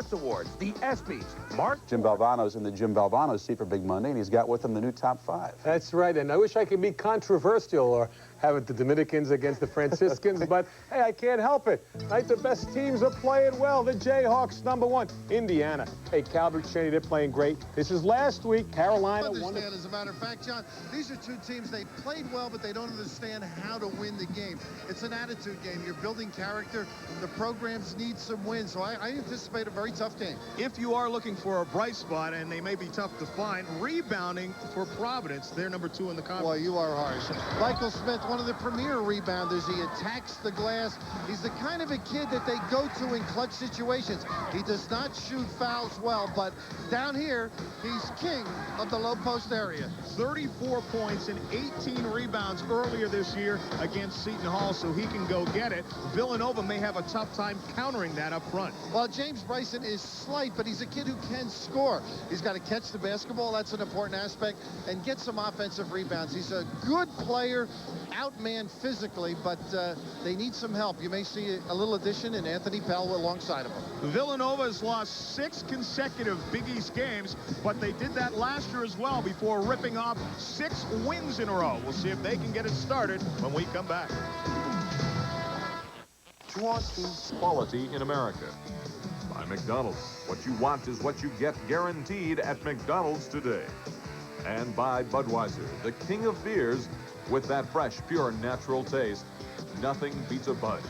Sports Awards, the ESPYs. Mark? Jim Valvano's in the Jim Valvano seat for Big Monday, and he's got with him the new top 5. That's right, and I wish I could be controversial or have it the Dominicans against the Franciscans, but hey, I can't help it. Right, the best teams are playing well. The Jayhawks, #1. Indiana. Hey, Calvert Cheney, they're playing great. This is last week. Carolina won. As a matter of fact, John, these are two teams, they played well, but they don't understand how to win the game. It's an attitude game. You're building character. The programs need some wins, so I anticipate a very tough game. If you are looking for a bright spot, and they may be tough to find, rebounding for Providence. They're #2 in the conference. Boy, you are harsh. Michael Smith, one of the premier rebounders. He attacks the glass. He's the kind of a kid that they go to in clutch situations. He does not shoot fouls well, but down here, he's king of the low post area. 34 points and 18 rebounds earlier this year against Seton Hall, so he can go get it. Villanova may have a tough time countering that up front. Well, James Bryson is slight, but he's a kid who can score. He's got to catch the basketball. That's an important aspect, and get some offensive rebounds. He's a good player, outmanned physically, but they need some help. You may see a little addition in Anthony Pell alongside of him. Villanova has lost 6 consecutive Big East games, but they did that last year as well before ripping off 6 wins in a row. We'll see if they can get it started when we come back. Quality in America. By McDonald's. What you want is what you get, guaranteed at McDonald's today. And by Budweiser, the king of beers, with that fresh, pure, natural taste. Nothing beats a Bud.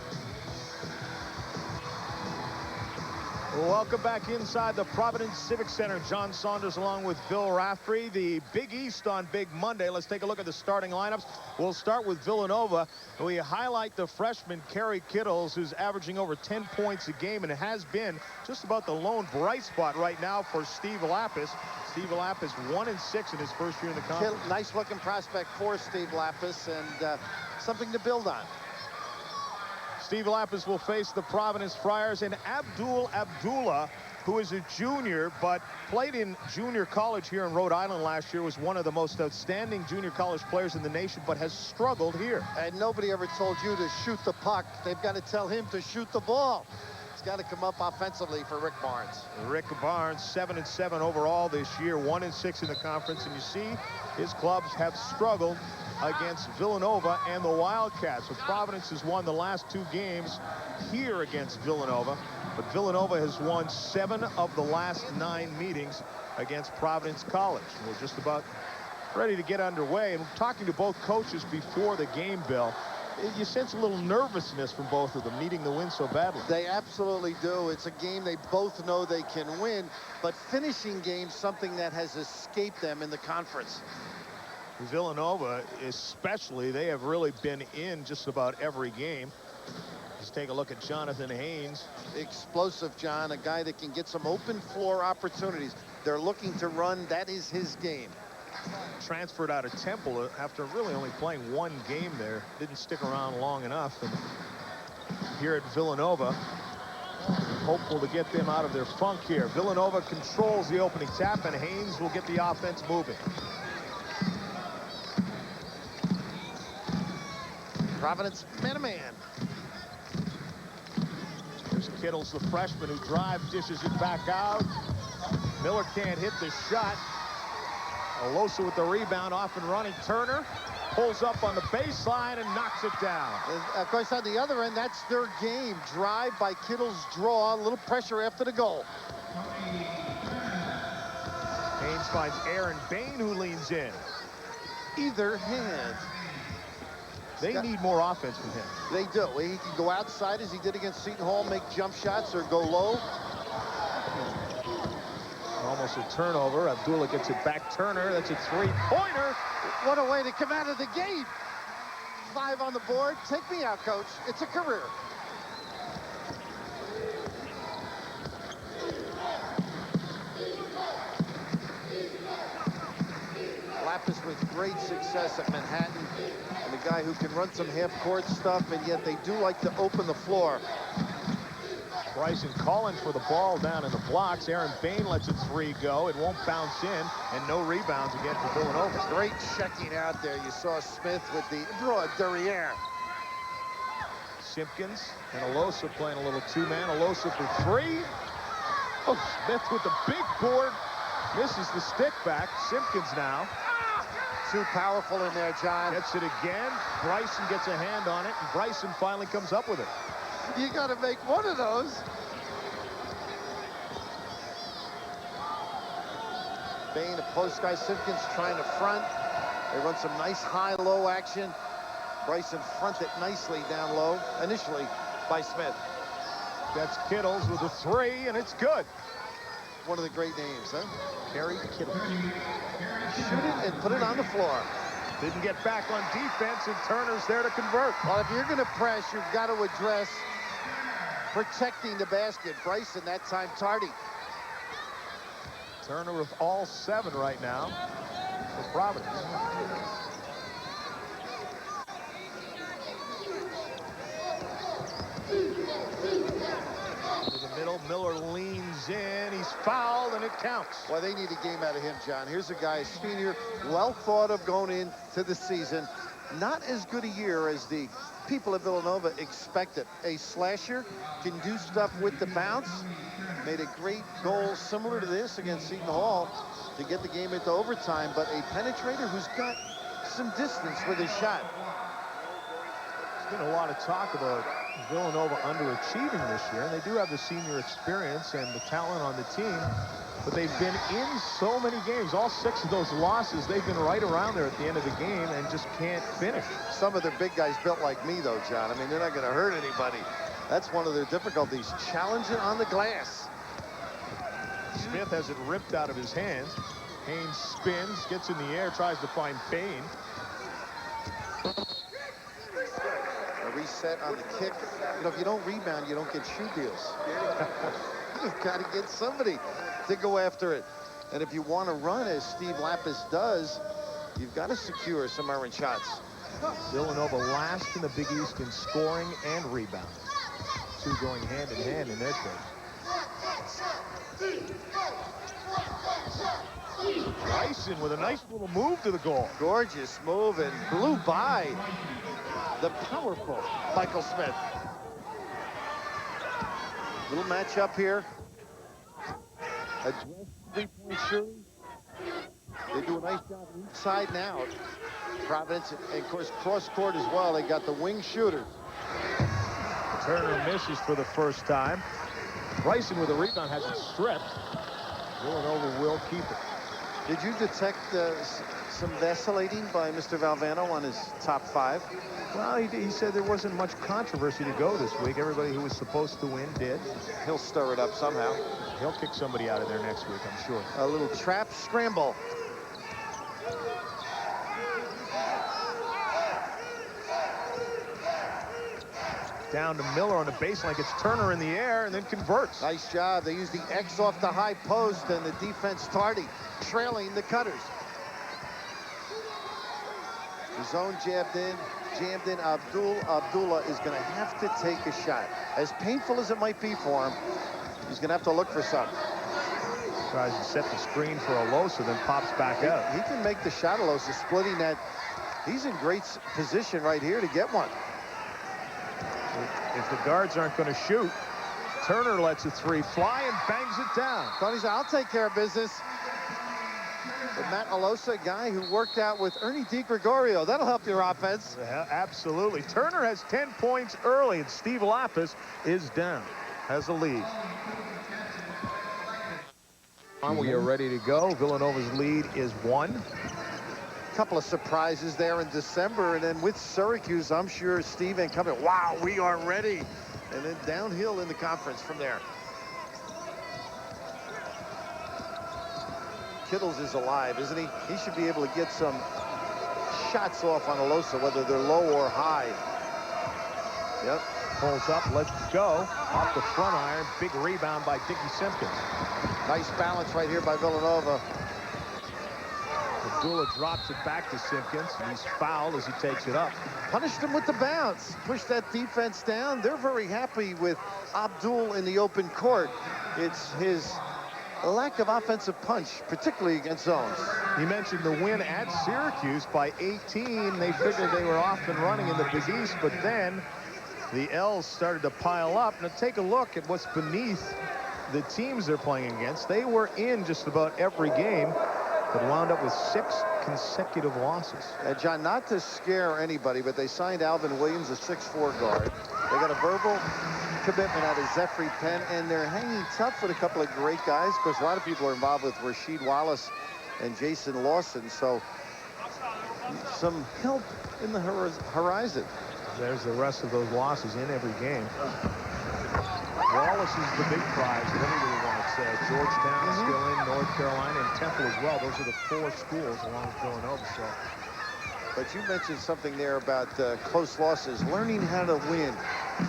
Welcome back inside the Providence Civic Center. John Saunders along with Bill Raftery. The Big East on Big Monday. Let's take a look at the starting lineups. We'll start with Villanova. We highlight the freshman Kerry Kittles, who's averaging over 10 points a game, and it has been just about the lone bright spot right now for Steve Lapis. Steve Lapis 1-6 in his first year in the conference. Nice looking prospect for Steve Lapis, and something to build on. Steve Lapis will face the Providence Friars, and Abdul Abdullah, who is a junior but played in junior college here in Rhode Island last year, was one of the most outstanding junior college players in the nation, but has struggled here. And nobody ever told you to shoot the puck. They've got to tell him to shoot the ball. It's got to come up offensively for Rick Barnes. Rick Barnes, 7-7 overall this year, 1-6 in the conference, and you see his clubs have struggled against Villanova and the Wildcats. So Providence has won the last 2 games here against Villanova, but Villanova has won 7 of the last 9 meetings against Providence College. We're just about ready to get underway, and talking to both coaches before the game, Bill, you sense a little nervousness from both of them needing to win so badly. They absolutely do. It's a game they both know they can win, but finishing games, something that has escaped them in the conference. Villanova especially, they have really been in just about every game. Let's take a look at Jonathan Haynes. Explosive, John, a guy that can get some open floor opportunities. They're looking to run. That is his game. Transferred out of Temple after really only playing 1 game there. Didn't stick around long enough. And here at Villanova, hopeful to get them out of their funk here. Villanova controls the opening tap, and Haynes will get the offense moving. Providence man-to-man. Here's Kittles, the freshman, who drives, dishes it back out. Miller can't hit the shot. Alosa with the rebound, off and running. Turner pulls up on the baseline and knocks it down. Of course, on the other end, that's their game. Drive by Kittles, draw, a little pressure after the goal. Haynes finds Aaron Bain, who leans in. Either hand. They need more offense from him. They do. He can go outside as he did against Seton Hall, make jump shots, or go low. Almost a turnover. Abdullah gets it back. Turner, that's a 3-pointer. What a way to come out of the gate. 5 on the board. Take me out, coach. It's a career. Lapis with great success at Manhattan, and a guy who can run some half-court stuff, and yet they do like to open the floor. Bryson calling for the ball down in the blocks. Aaron Bain lets a 3 go. It won't bounce in, and no rebounds again for Villanova. Great checking out there. You saw Smith with the broad derriere. Simpkins and Alosa playing a little 2-man. Alosa for 3. Oh, Smith with the big board. Misses the stick back. Simpkins now. Too powerful in there, John. Gets it again. Bryson gets a hand on it, and Bryson finally comes up with it. You got to make one of those. Bain, a post guy. Simpkins trying to front. They run some nice high-low action. Bryson fronted nicely down low, initially by Smith. That's Kittles with a three, and it's good. One of the great names, huh? Kerry Kittles. Shoot it and put it on the floor. Didn't get back on defense, and Turner's there to convert. Well, if you're going to press, you've got to address protecting the basket. Bryson, that time tardy. Turner with all 7 right now for Providence. To the middle, Miller leans in, he's fouled, and it counts. Well, they need a game out of him, John. Here's a guy, a senior, well thought of going into the season. Not as good a year as the people at Villanova expected. A slasher, can do stuff with the bounce. Made a great goal similar to this against Seton Hall to get the game into overtime, but a penetrator who's got some distance with his shot. There's been a lot of talk about Villanova underachieving this year, and they do have the senior experience and the talent on the team, but they've been in so many games. All 6 of those losses, they've been right around there at the end of the game and just can't finish. Some of their big guys built like me, though, John. I mean, they're not going to hurt anybody. That's one of their difficulties, challenging on the glass. Smith has it ripped out of his hands. Haynes spins, gets in the air, tries to find Bain. A reset on the kick. You know, if you don't rebound, you don't get shoe deals. You've got to get somebody to go after it. And if you want to run as Steve Lapis does, you've got to secure some errant shots. Villanova last in the Big East in scoring and rebounding. 2 going hand in hand in their case. Bryson with a nice little move to the goal. Gorgeous move and blew by the powerful Michael Smith. Little matchup here. A 3-point shooting. They do a nice job inside and out. Providence, and of course, cross court as well. They got the wing shooter. Turner misses for the first time. Bryson with a rebound has it stripped. Villanova will keep it. Did you detect some vacillating by Mr. Valvano on his top 5? Well, he said there wasn't much controversy to go this week. Everybody who was supposed to win did. He'll stir it up somehow. He'll kick somebody out of there next week, I'm sure. A little trap scramble. Down to Miller on the baseline, gets Turner in the air and then converts. Nice job. They use the X off the high post and the defense tardy, trailing the Cutters. The zone jammed in. Abdullah is going to have to take a shot. As painful as it might be for him, he's going to have to look for something. Tries to set the screen for Alosa, then pops back out. He can make the shot, Alosa, splitting that. He's in great position right here to get one. If the guards aren't going to shoot, Turner lets a 3 fly and bangs it down. Tony said, I'll take care of business. But Matt Alosa, a guy who worked out with Ernie DiGregorio. That'll help your offense. Yeah, absolutely. Turner has 10 points early, and Steve Lapis is down, has a lead. We are ready to go. Villanova's lead is 1. Couple of surprises there in December, and then with Syracuse, I'm sure Steve and company, wow, we are ready. And then downhill in the conference from there. Kittles is alive, isn't he? He should be able to get some shots off on Alosa, whether they're low or high. Yep. Pulls up, lets it go. Off the front iron, big rebound by Dickie Simpkins. Nice balance right here by Villanova. Abdullah drops it back to Simpkins, and he's fouled as he takes it up. Punished him with the bounce. Pushed that defense down. They're very happy with Abdul in the open court. It's his lack of offensive punch, particularly against zones. He mentioned the win at Syracuse by 18. They figured they were off and running in the Big East, but then the L's started to pile up. Now take a look at what's beneath the teams they're playing against. They were in just about every game, but wound up with 6 consecutive losses. John, not to scare anybody, but they signed Alvin Williams, a 6'4" guard. They got a verbal commitment out of Zephyr Penn, and they're hanging tough with a couple of great guys. Of course, a lot of people are involved with Rasheed Wallace and Jason Lawson, so some help in the horizon. There's the rest of those losses in every game. Wallace is the big prize that everybody wants. Georgetown still in, North Carolina, and Temple as well. Those are the 4 schools along with Villanova. So. But you mentioned something there about close losses. Learning how to win.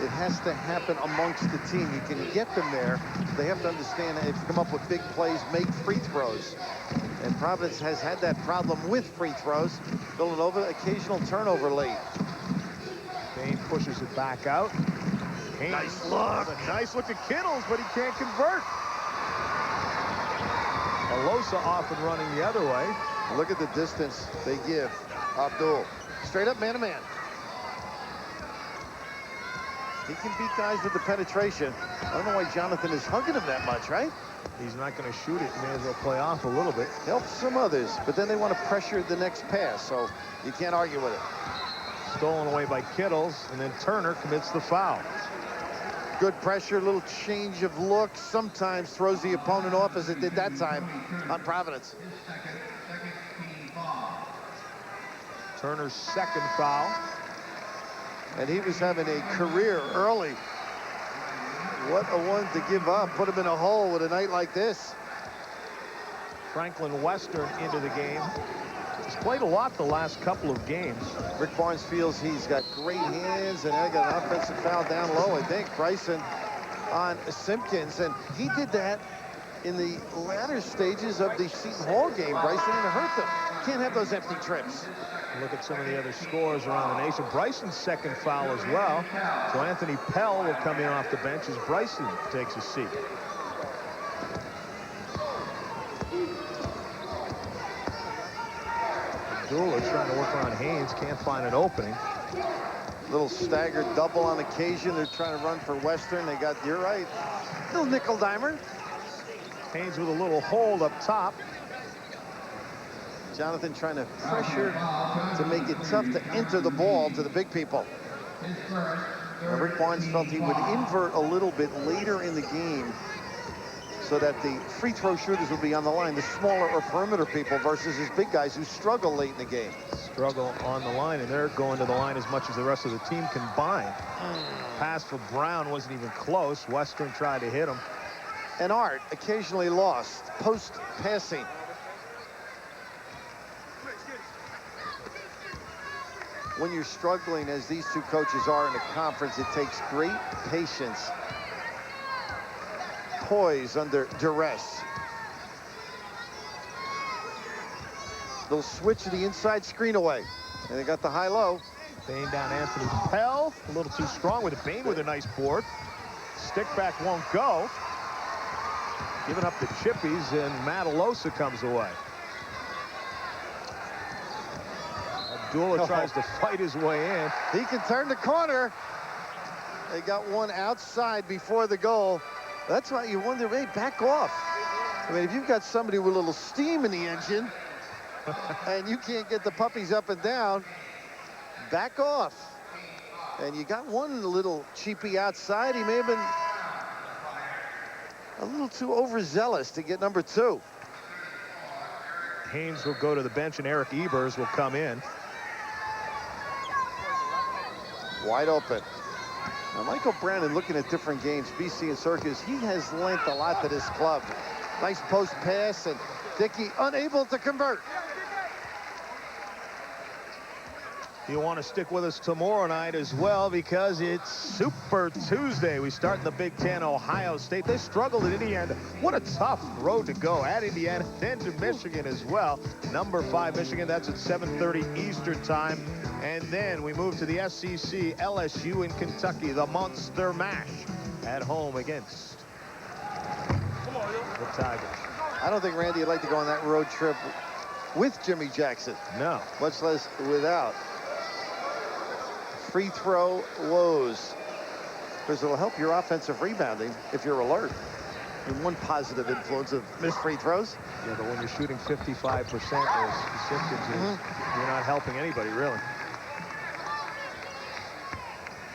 It has to happen amongst the team. You can get them there. They have to understand that if you come up with big plays, make free throws. And Providence has had that problem with free throws. Villanova, occasional turnover late. Bain pushes it back out. Haynes, nice look. A nice look at Kittles, but he can't convert. Alosa off and running the other way. Look at the distance they give Abdul. Straight up man-to-man. He can beat guys with the penetration. I don't know why Jonathan is hugging him that much, right? He's not going to shoot it. May as well play off a little bit. Helps some others, but then they want to pressure the next pass, so you can't argue with it. Stolen away by Kittles, and then Turner commits the foul. Good pressure, a little change of look. Sometimes throws the opponent off, as it did that time on Providence. Turner's 2nd foul. And he was having a career early. What a one to give up. Put him in a hole with a night like this. Franklin Western into the game. He's played a lot the last couple of games. Rick Barnes feels he's got great hands, and I got an offensive foul down low, I think. Bryson on Simpkins, and he did that in the latter stages of the Seton Hall game, Bryson, and it hurt them. Can't have those empty trips. Look at some of the other scores around the nation. Bryson's 2nd foul as well. So Anthony Pell will come in off the bench as Bryson takes a seat. Abdullah trying to work on Haynes, can't find an opening. Little staggered double on occasion. They're trying to run for Western. They got, you're right, little nickel dimer. Haynes with a little hold up top. Jonathan trying to pressure to make it tough to enter the ball to the big people. Rick Barnes felt he would invert a little bit later in the game so that the free throw shooters would be on the line, the smaller or perimeter people versus his big guys who struggle late in the game. Struggle on the line, and they're going to the line as much as the rest of the team combined. Pass for Brown wasn't even close. Western tried to hit him. And Art occasionally lost post passing. When you're struggling, as these two coaches are in a conference, it takes great patience, poise under duress. They'll switch the inside screen away, and they got the high-low. Bain down Anthony Pell, a little too strong with it. Bain with a nice board. Stick back won't go. Giving up the chippies, and Matt Alosa comes away. Abdullah tries to fight his way in. He can turn the corner. They got one outside before the goal. That's why you wonder, hey, back off. I mean, if you've got somebody with a little steam in the engine and you can't get the puppies up and down, back off. And you got one little cheapie outside. He may have been a little too overzealous to get number 2. Haynes will go to the bench, and Eric Ebers will come in. Wide open. Now, Michael Brandon looking at different games, BC and Circus, he has lent a lot to this club. Nice post pass, and Dickey unable to convert. You'll want to stick with us tomorrow night as well, because it's Super Tuesday. We start in the Big Ten, Ohio State. They struggled at Indiana. What a tough road to go at Indiana, then to Michigan as well. Number 5 Michigan, that's at 7:30 Eastern time. And then we move to the SEC, LSU in Kentucky, the Monster Mash at home against the Tigers. I don't think Randy would like to go on that road trip with Jimmy Jackson. No. Much less without. Free throw woes. Because it'll help your offensive rebounding if you're alert. And one positive influence of missed free throws. Yeah, but when you're shooting 55%, as Simpkins is, you're not helping anybody, really.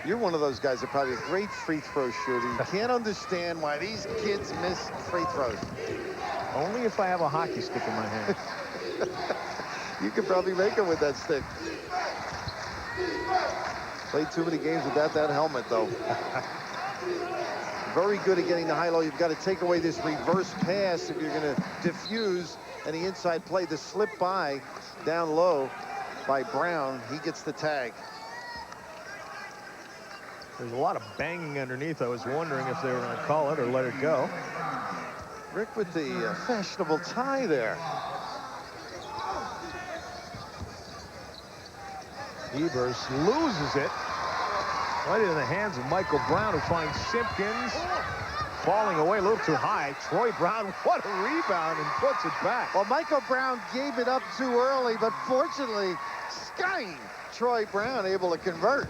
You're one of those guys that probably a great free throw shooter. You can't understand why these kids miss free throws. Only if I have a hockey stick in my hand. You could probably make it with that stick. Played too many games without that helmet, though. Very good at getting the high-low. You've got to take away this reverse pass if you're going to diffuse any inside play. The slip by down low by Brown. He gets the tag. There's a lot of banging underneath. I was wondering if they were going to call it or let it go. Rick with the fashionable tie there. Ebers loses it right into the hands of Michael Brown, who finds Simpkins falling away a little too high. Troy Brown, what a rebound, and puts it back. Well, Michael Brown gave it up too early, but fortunately, skying Troy Brown able to convert.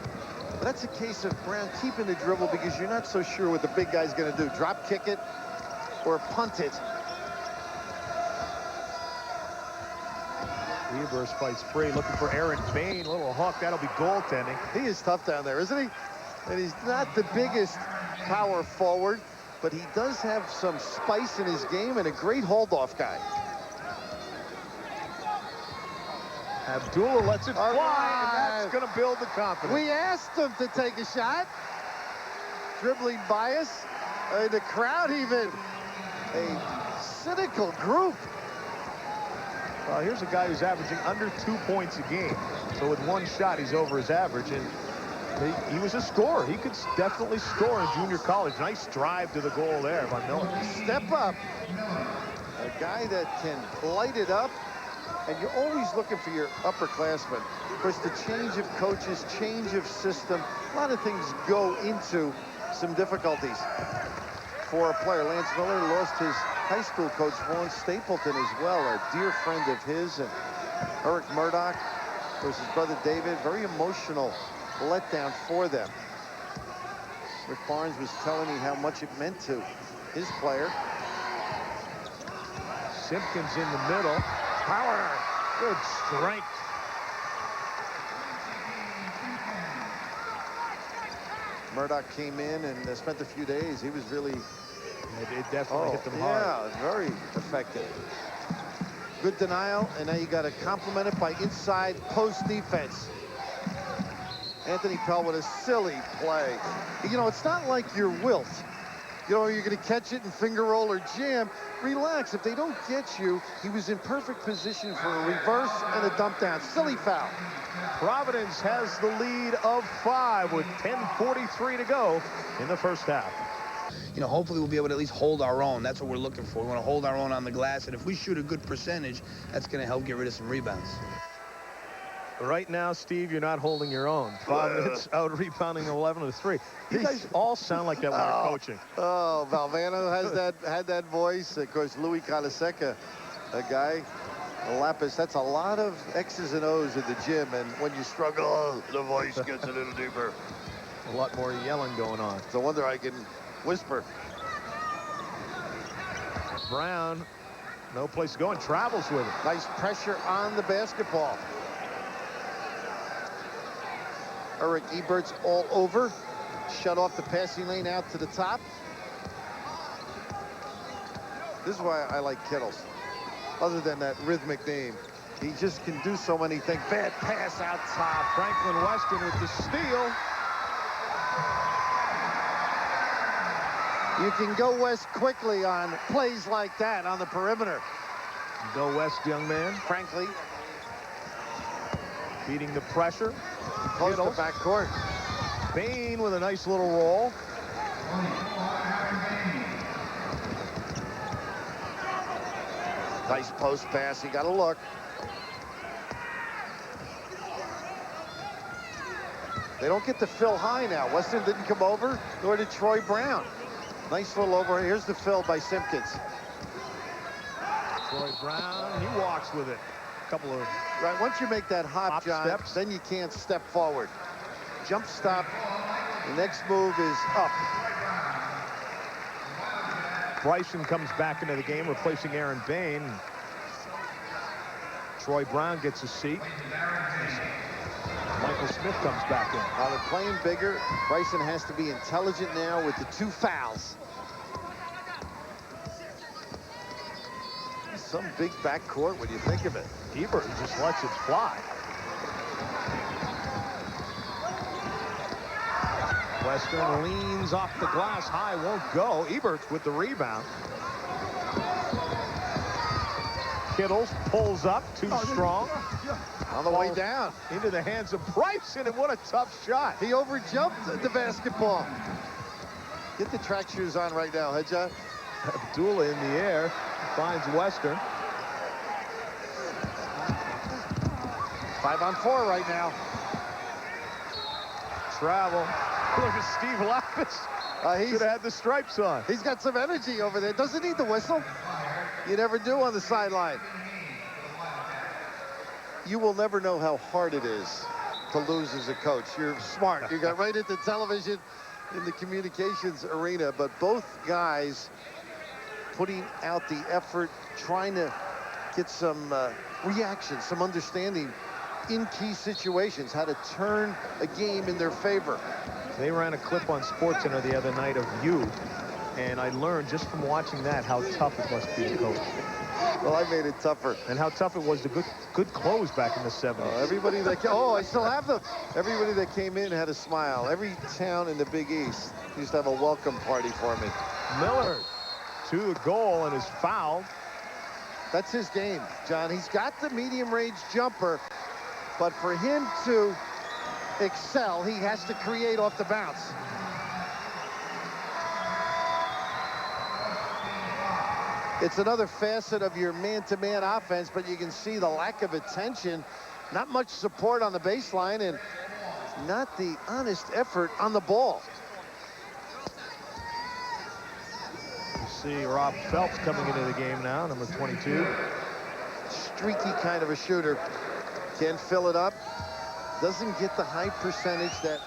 That's a case of Brown keeping the dribble because you're not so sure what the big guy's going to do. Drop kick it or punt it. Ebers fights free, looking for Aaron Bain. Little hook, that'll be goaltending. He is tough down there, isn't he? And he's not the biggest power forward, but he does have some spice in his game and a great hold-off guy. Abdullah lets it fly, and that's going to build the confidence. We asked him to take a shot. Dribbling bias. The crowd even. A cynical group. Well, here's a guy who's averaging under 2 points a game. So with one shot, he's over his average. And he was a scorer. He could definitely score in junior college. Nice drive to the goal there by Miller. Step up. A guy that can light it up. And you're always looking for your upperclassmen. Of course, the change of coaches, change of system, a lot of things go into some difficulties for a player. Lance Miller lost his high school coach, Vaughn Stapleton, as well, a dear friend of his, and Eric Murdoch, of course, his brother David. Very emotional letdown for them. Rick Barnes was telling me how much it meant to his player. Simpkins in the middle. Power, good strength. Murdoch came in and spent a few days. He was really... It definitely hit them hard. Yeah, very effective. Good denial, and now you got to complement it by inside post defense. Anthony Pell with a silly play. You know, it's not like you're Wilt. You know, you're going to catch it and finger roll or jam. Relax. If they don't get you, he was in perfect position for a reverse and a dump down. Silly foul. Providence has the lead of 5 with 10:43 to go in the first half. You know, hopefully we'll be able to at least hold our own. That's what we're looking for. We want to hold our own on the glass, and if we shoot a good percentage, that's going to help get rid of some rebounds. Right now, Steve, you're not holding your own. Providence out rebounding 11-3. You guys all sound like that when you're coaching. Oh, Valvano has had that voice. Of course, Louis Calaseca, a guy, Lapis. That's a lot of X's and O's at the gym, and when you struggle, the voice gets a little deeper. A lot more yelling going on. No wonder I can whisper. Brown, no place to go, and travels with it. Nice pressure on the basketball. Eric Ebert's all over. Shut off the passing lane out to the top. This is why I like Kittles. Other than that rhythmic name, he just can do so many things. Bad pass out top. Franklin Weston with the steal. You can go west quickly on plays like that on the perimeter. Go west, young man. Frankly, Beating the pressure. close to backcourt. Bain with a nice little roll. Nice post pass. He got a look. They don't get to Phil high now. Weston didn't come over, nor did Troy Brown. Nice little over. Here's the fill by Simpkins. Troy Brown, he walks with it. A couple of Right, once you make that hop, John, steps. then you can't step forward. Jump stop. The next move is up. Bryson comes back into the game, replacing Aaron Bain. Troy Brown gets a seat. Michael Smith comes back in. While they're playing bigger, Bryson has to be intelligent now with the 2 fouls. Some big backcourt when you think of it. Ebert just lets it fly. Western leans off the glass high, won't go. Eberts with the rebound. Kittles pulls up, too strong. On the way down. Into the hands of Bryson, and what a tough shot. He overjumped the basketball. Get the track shoes on right now, huh, John? Abdullah in the air finds Western. 5-on-4 right now. Travel. Look at Steve Lapis. Should have had the stripes on. He's got some energy over there. Doesn't need the whistle. You never do on the sideline. You will never know how hard it is to lose as a coach. You're smart. You got right into television in the communications arena, but both guys putting out the effort, trying to get some reaction, some understanding in key situations, how to turn a game in their favor. They ran a clip on SportsCenter the other night of you, and I learned just from watching that how tough it must be to coach. Well, I made it tougher. And how tough it was to good clothes back in the 70s. Everybody that I still have them. Everybody that came in had a smile. Every town in the Big East used to have a welcome party for me. Miller to the goal and is fouled. That's his game, John. He's got the medium-range jumper, but for him to excel, he has to create off the bounce. It's another facet of your man-to-man offense, but you can see the lack of attention, not much support on the baseline, and not the honest effort on the ball. You see Rob Phelps coming into the game now, number 22. Streaky kind of a shooter. Can't fill it up. Doesn't get the high percentage that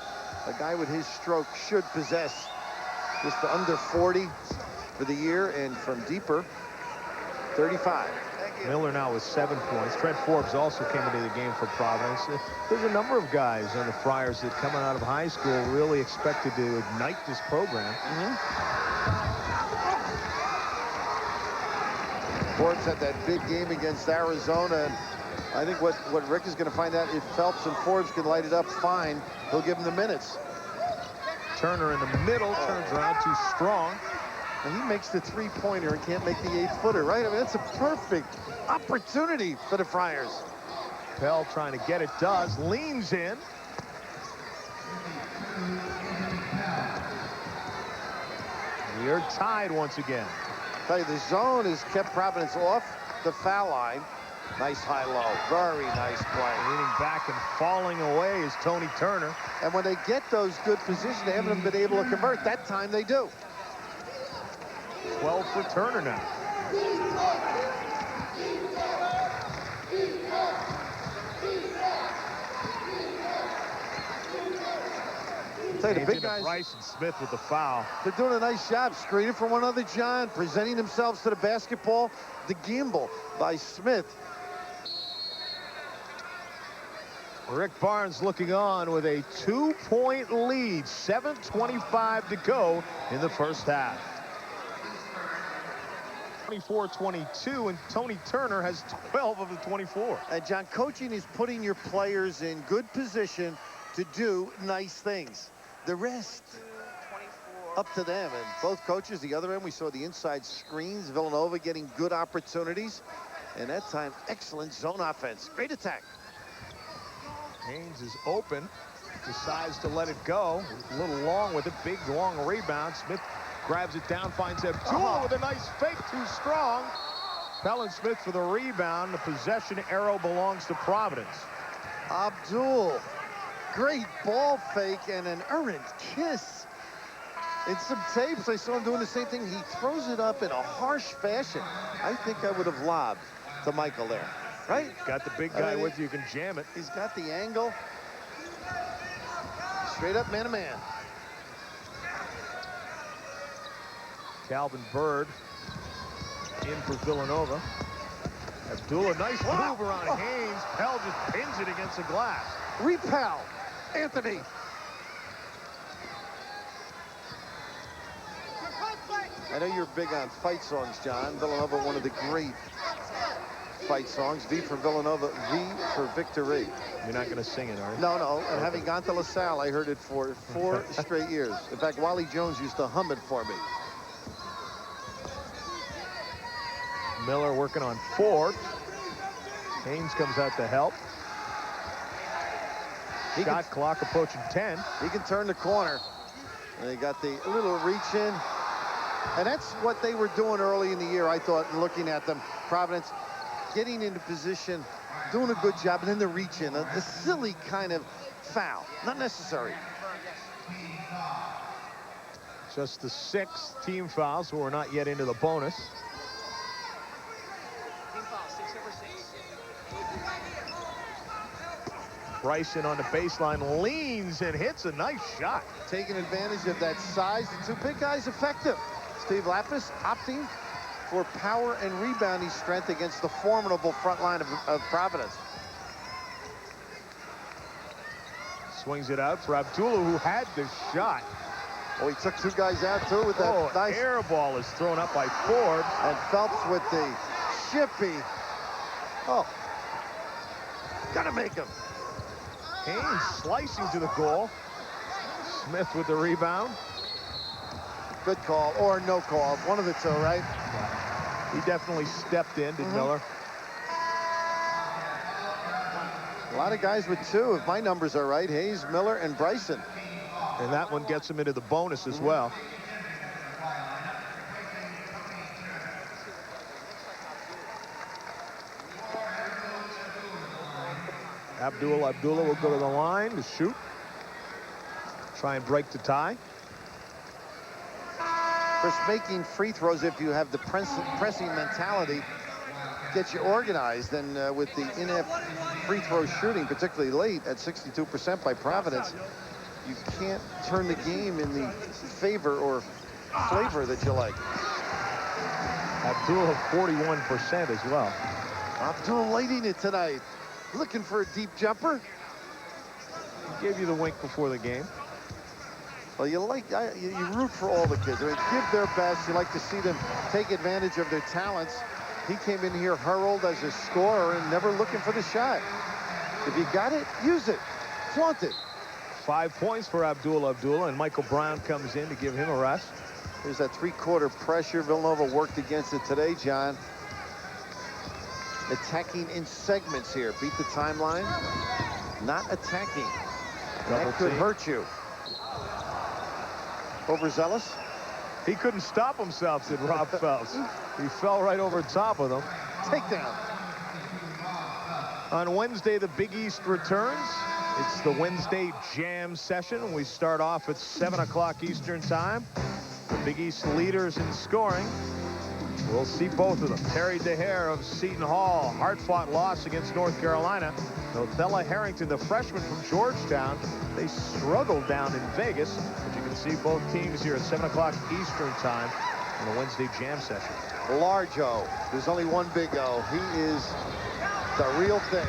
a guy with his stroke should possess. Just under 40 for the year, and from deeper, 35. Miller now with 7 points. Trent Forbes also came into the game for Providence. There's a number of guys on the Friars that coming out of high school really expected to ignite this program. Forbes had that big game against Arizona, and I think what Rick is going to find out, if Phelps and Forbes can light it up fine, he'll give him the minutes. Turner in the middle, turns around too strong. And he makes the three-pointer and can't make the 8-footer, right? I mean, that's a perfect opportunity for the Friars. Pell trying to get it, does, leans in. We're tied once again. Tell you, the zone has kept Providence off the foul line. Nice high-low, very nice play. Leaning back and falling away is Tony Turner. And when they get those good positions, they haven't been able to convert. That time they do. 12 for Turner now. Tell you, the big guys, Bryson Smith with the foul. They're doing a nice job screening for one another, John, presenting themselves to the basketball. The gamble by Smith. Rick Barnes looking on with a 2-point lead. 7:25 to go in the first half. 24-22, and Tony Turner has 12 of the 24. And John, coaching is putting your players in good position to do nice things. The rest, up to them. And both coaches, the other end, we saw the inside screens. Villanova getting good opportunities. And that time, excellent zone offense. Great attack. Haynes is open, decides to let it go. A little long with it, big long rebound. Smith grabs it down, finds Abdullah with a nice fake, too strong. Pellin Smith for the rebound. The possession arrow belongs to Providence. Abdul, great ball fake and an errant kiss. In some tapes, I saw him doing the same thing. He throws it up in a harsh fashion. I think I would have lobbed to Michael there. Right? Got the big guy with you, you can jam it. He's got the angle. Straight up man-to-man. Calvin Bird in for Villanova. Abdullah, nice move around Haynes. Pell just pins it against the glass. Repel. Anthony. I know you're big on fight songs, John. Villanova, one of the great fight songs. V for Villanova, V for victory. You're not going to sing it, are you? No, no. And having gone to LaSalle, I heard it for 4 straight years. In fact, Wally Jones used to hum it for me. Miller working on 4. Haynes comes out to help. Shot clock approaching 10. He can turn the corner. And they got the little reach in. And that's what they were doing early in the year, I thought, looking at them. Providence getting into position, doing a good job, and then the reach in. A silly kind of foul. Not necessary. Just the 6th team foul, so we're not yet into the bonus. Bryson on the baseline leans and hits a nice shot. Taking advantage of that size. The 2 big guys effective. Steve Lapis opting for power and rebounding strength against the formidable front line of Providence. Swings it out for Abdullah, who had the shot. Oh, he took 2 guys out, too, with that nice air ball is thrown up by Forbes. And Phelps with the chippy. Oh, gotta make him. Haynes slicing to the goal. Smith with the rebound. Good call, or no call. One of the 2, right? He definitely stepped in, did Miller. A lot of guys with 2, if my numbers are right. Hayes, Miller, and Bryson. And that one gets him into the bonus as well. Abdullah will go to the line to shoot. Try and break the tie. Chris, making free throws, if you have the pressing mentality, gets you organized. And with the inept free throw shooting, particularly late at 62% by Providence, you can't turn the game in the favor or flavor that you like. Abdullah 41% as well. Abdullah lighting it tonight. Looking for a deep jumper. He gave you the wink before the game. Well, you root for all the kids. I mean, give their best. You like to see them take advantage of their talents. He came in here heralded as a scorer and never looking for the shot. If you got it, use it. Flaunt it. 5 points for Abdullah, and Michael Brown comes in to give him a rest. There's that 3-quarter pressure. Villanova worked against it today, John. Attacking in segments here. Beat the timeline. Not attacking. That could hurt you. Overzealous? He couldn't stop himself, said Rob Phelps. He fell right over top of them. Takedown. On Wednesday, the Big East returns. It's the Wednesday jam session. We start off at 7 o'clock Eastern time. The Big East leaders in scoring. We'll see both of them. Terry DeHare of Seton Hall, hard-fought loss against North Carolina. Nothella Harrington, the freshman from Georgetown, they struggled down in Vegas. But you can see both teams here at 7 o'clock Eastern time on the Wednesday jam session. Large O. There's only one big O. He is the real thing.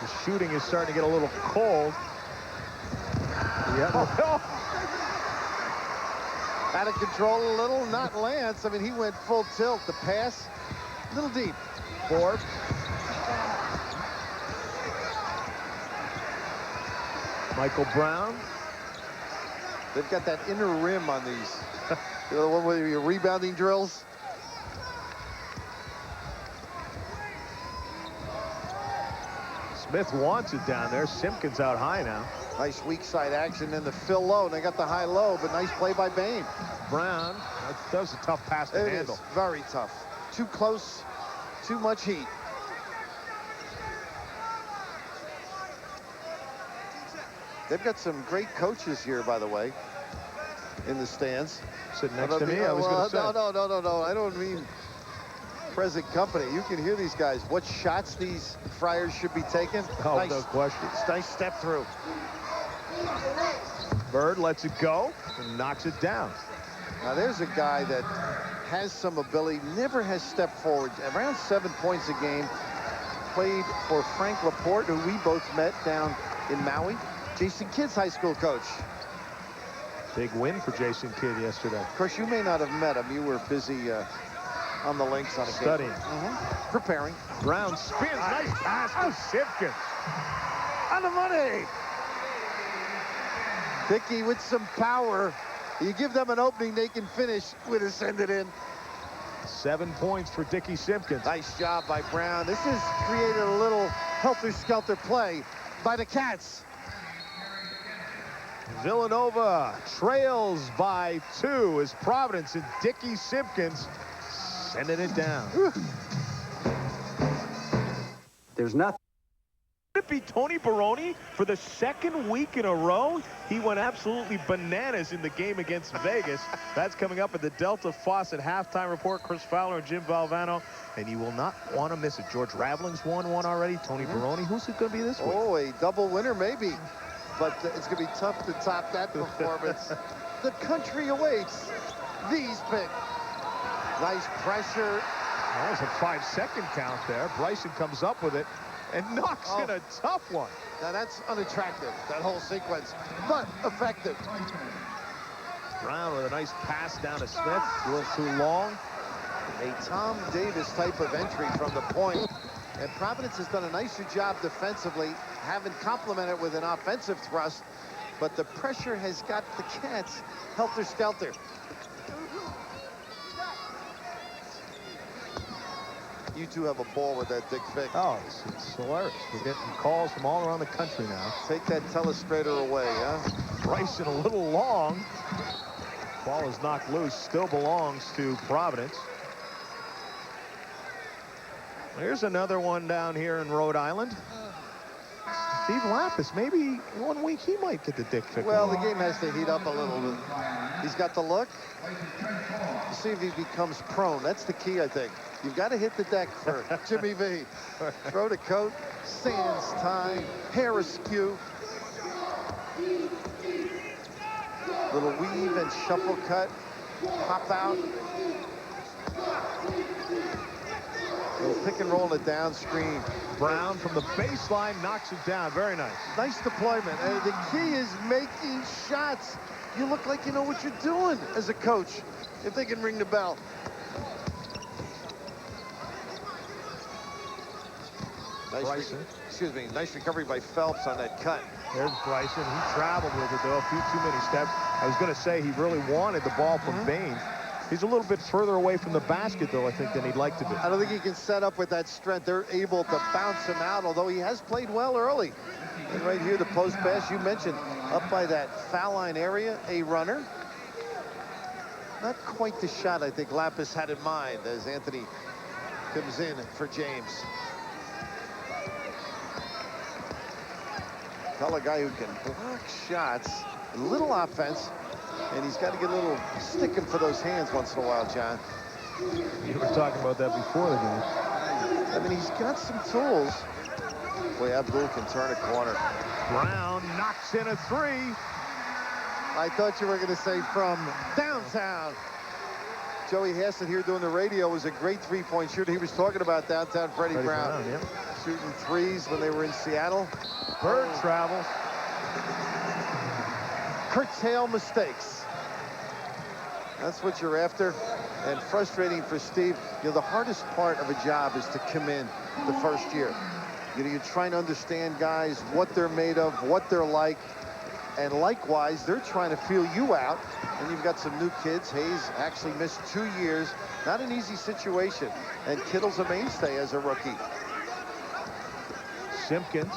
The shooting is starting to get a little cold. Yeah. Out of control a little, not Lance. I mean, he went full tilt. The pass, a little deep. Forbes. Michael Brown. They've got that inner rim on these. You know, the one with your rebounding drills. Smith wants it down there. Simpkins out high now. Nice weak side action in the fill low. And they got the high low, but nice play by Bain. Brown, that was a tough pass to handle. It is very tough. Too close, too much heat. They've got some great coaches here, by the way, in the stands. Sitting next to me, I was going to say. No. I don't mean present company. You can hear these guys. What shots these Friars should be taking. Oh, nice, no question. Nice step through. Bird lets it go and knocks it down. Now there's a guy that has some ability, never has stepped forward. Around 7 points a game. Played for Frank Laporte, who we both met down in Maui. Jason Kidd's high school coach. Big win for Jason Kidd yesterday. Of course, you may not have met him. You were busy on the links on a Studying. Preparing. Brown spins. Nice pass to Simpkins. On the money. Dickey with some power. You give them an opening, they can finish. Would have sent it in. 7 points for Dickey Simpkins. Nice job by Brown. This has created a little helter-skelter play by the Cats. Villanova trails by 2 as Providence and Dickey Simpkins sending it down. There's nothing. Could it be Tony Baroni for the second week in a row? He went absolutely bananas in the game against Vegas. That's coming up at the Delta Faucet halftime report. Chris Fowler and Jim Valvano, and you will not want to miss it. George Ravling's won one already. Tony Baroni, who's it going to be this week? Oh, a double winner maybe, but it's going to be tough to top that performance. The country awaits these picks. Nice pressure. That was a 5-second count there. Bryson comes up with it and knocks in a tough one. Now that's unattractive, that whole sequence, but effective. Brown with a nice pass down to Smith. A little too long. A Tom Davis type of entry from the point. And Providence has done a nicer job defensively, having complemented with an offensive thrust, but the pressure has got the Cats helter-skelter. You two have a ball with that Dick Fick. Oh, it's hilarious. We're getting calls from all around the country now. Take that telestrator away, huh? Bryson a little long. Ball is knocked loose. Still belongs to Providence. Here's another one down here in Rhode Island. Steve Lapis, maybe 1 week he might get the Dick Fick. Well, the game has to heat up a little bit. He's got the look. See if he becomes prone. That's the key, I think. You've got to hit the deck for Jimmy V. Throw the coat, sands tie, hair askew. Little weave and shuffle cut. Pop out. Little pick and roll in the down screen. Brown from the baseline knocks it down. Very nice. Nice deployment. And the key is making shots. You look like you know what you're doing as a coach, if they can ring the bell. Nice recovery by Phelps on that cut. There's Bryson. He traveled with it, though, a few too many steps. I was going to say he really wanted the ball from Bain. He's a little bit further away from the basket, though, I think, than he'd like to be. I don't think he can set up with that strength. They're able to bounce him out, although he has played well early. And right here, the post pass you mentioned, up by that foul line area, a runner. Not quite the shot I think Lapis had in mind as Anthony comes in for James. Tell a guy who can block shots, a little offense, and he's got to get a little sticking for those hands once in a while, John. You were talking about that before the game. I mean, he's got some tools. Boy, Abdul can turn a corner. Brown knocks in a 3. I thought you were going to say from downtown. Joey Hassett here doing the radio was a great three-point shooter. He was talking about downtown Freddie Brown. Yep. Shooting threes when they were in Seattle. Bird travels. Curtail mistakes. That's what you're after. And frustrating for Steve. You know, the hardest part of a job is to come in the first year. You know, you're trying to understand guys, what they're made of, what they're like. And likewise, they're trying to feel you out. And you've got some new kids. Hayes actually missed 2 years. Not an easy situation. And Kittle's a mainstay as a rookie. Simpkins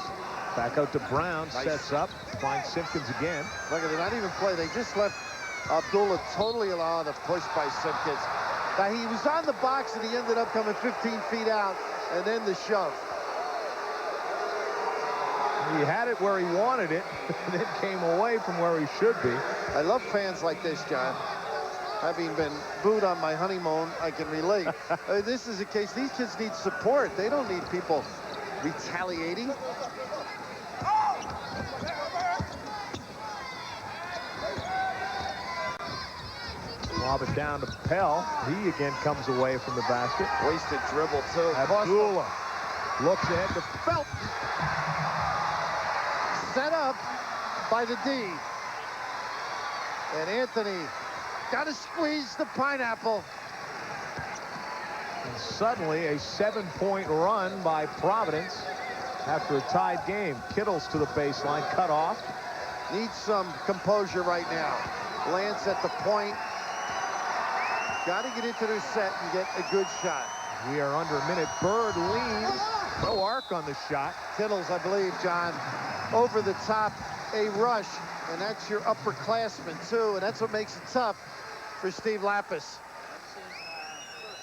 back out to Brown. Nice. Sets up. Finds Simpkins again. Look at it. Not even play. They just left Abdullah totally alone to push by Simpkins. Now, he was on the box, and he ended up coming 15 feet out. And then the shove. He had it where he wanted it, and it came away from where he should be. I love fans like this, John. Having been booed on my honeymoon, I can relate. This is a case, these kids need support. They don't need people retaliating. Lob it down to Pell. He again comes away from the basket. Wasted dribble, too. Abdullah looks ahead to Felton. Set up by the D. And Anthony got to squeeze the pineapple. And suddenly a 7-point run by Providence after a tied game. Kittles to the baseline, cut off. Needs some composure right now. Lance at the point. Got to get into their set and get a good shot. We are under a minute. Bird leads. No arc on the shot. Kittles, I believe, John, over the top, a rush. And that's your upperclassman, too. And that's what makes it tough for Steve Lapis.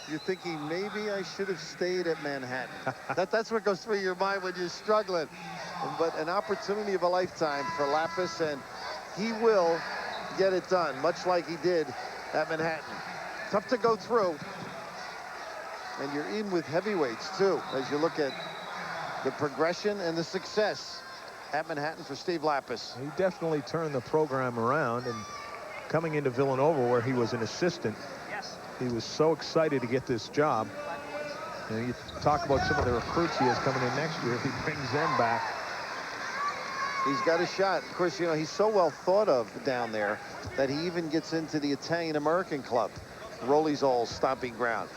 You're thinking, maybe I should have stayed at Manhattan. That's what goes through your mind when you're struggling. But an opportunity of a lifetime for Lapis, and he will get it done, much like he did at Manhattan. Tough to go through. And you're in with heavyweights, too, as you look at the progression and the success at Manhattan for Steve Lapis. He definitely turned the program around, and coming into Villanova, where he was an assistant, he was so excited to get this job. And you talk about some of the recruits he has coming in next year, if he brings them back. He's got a shot. Of course, you know, he's so well thought of down there that he even gets into the Italian-American club, Rolly's old stomping ground.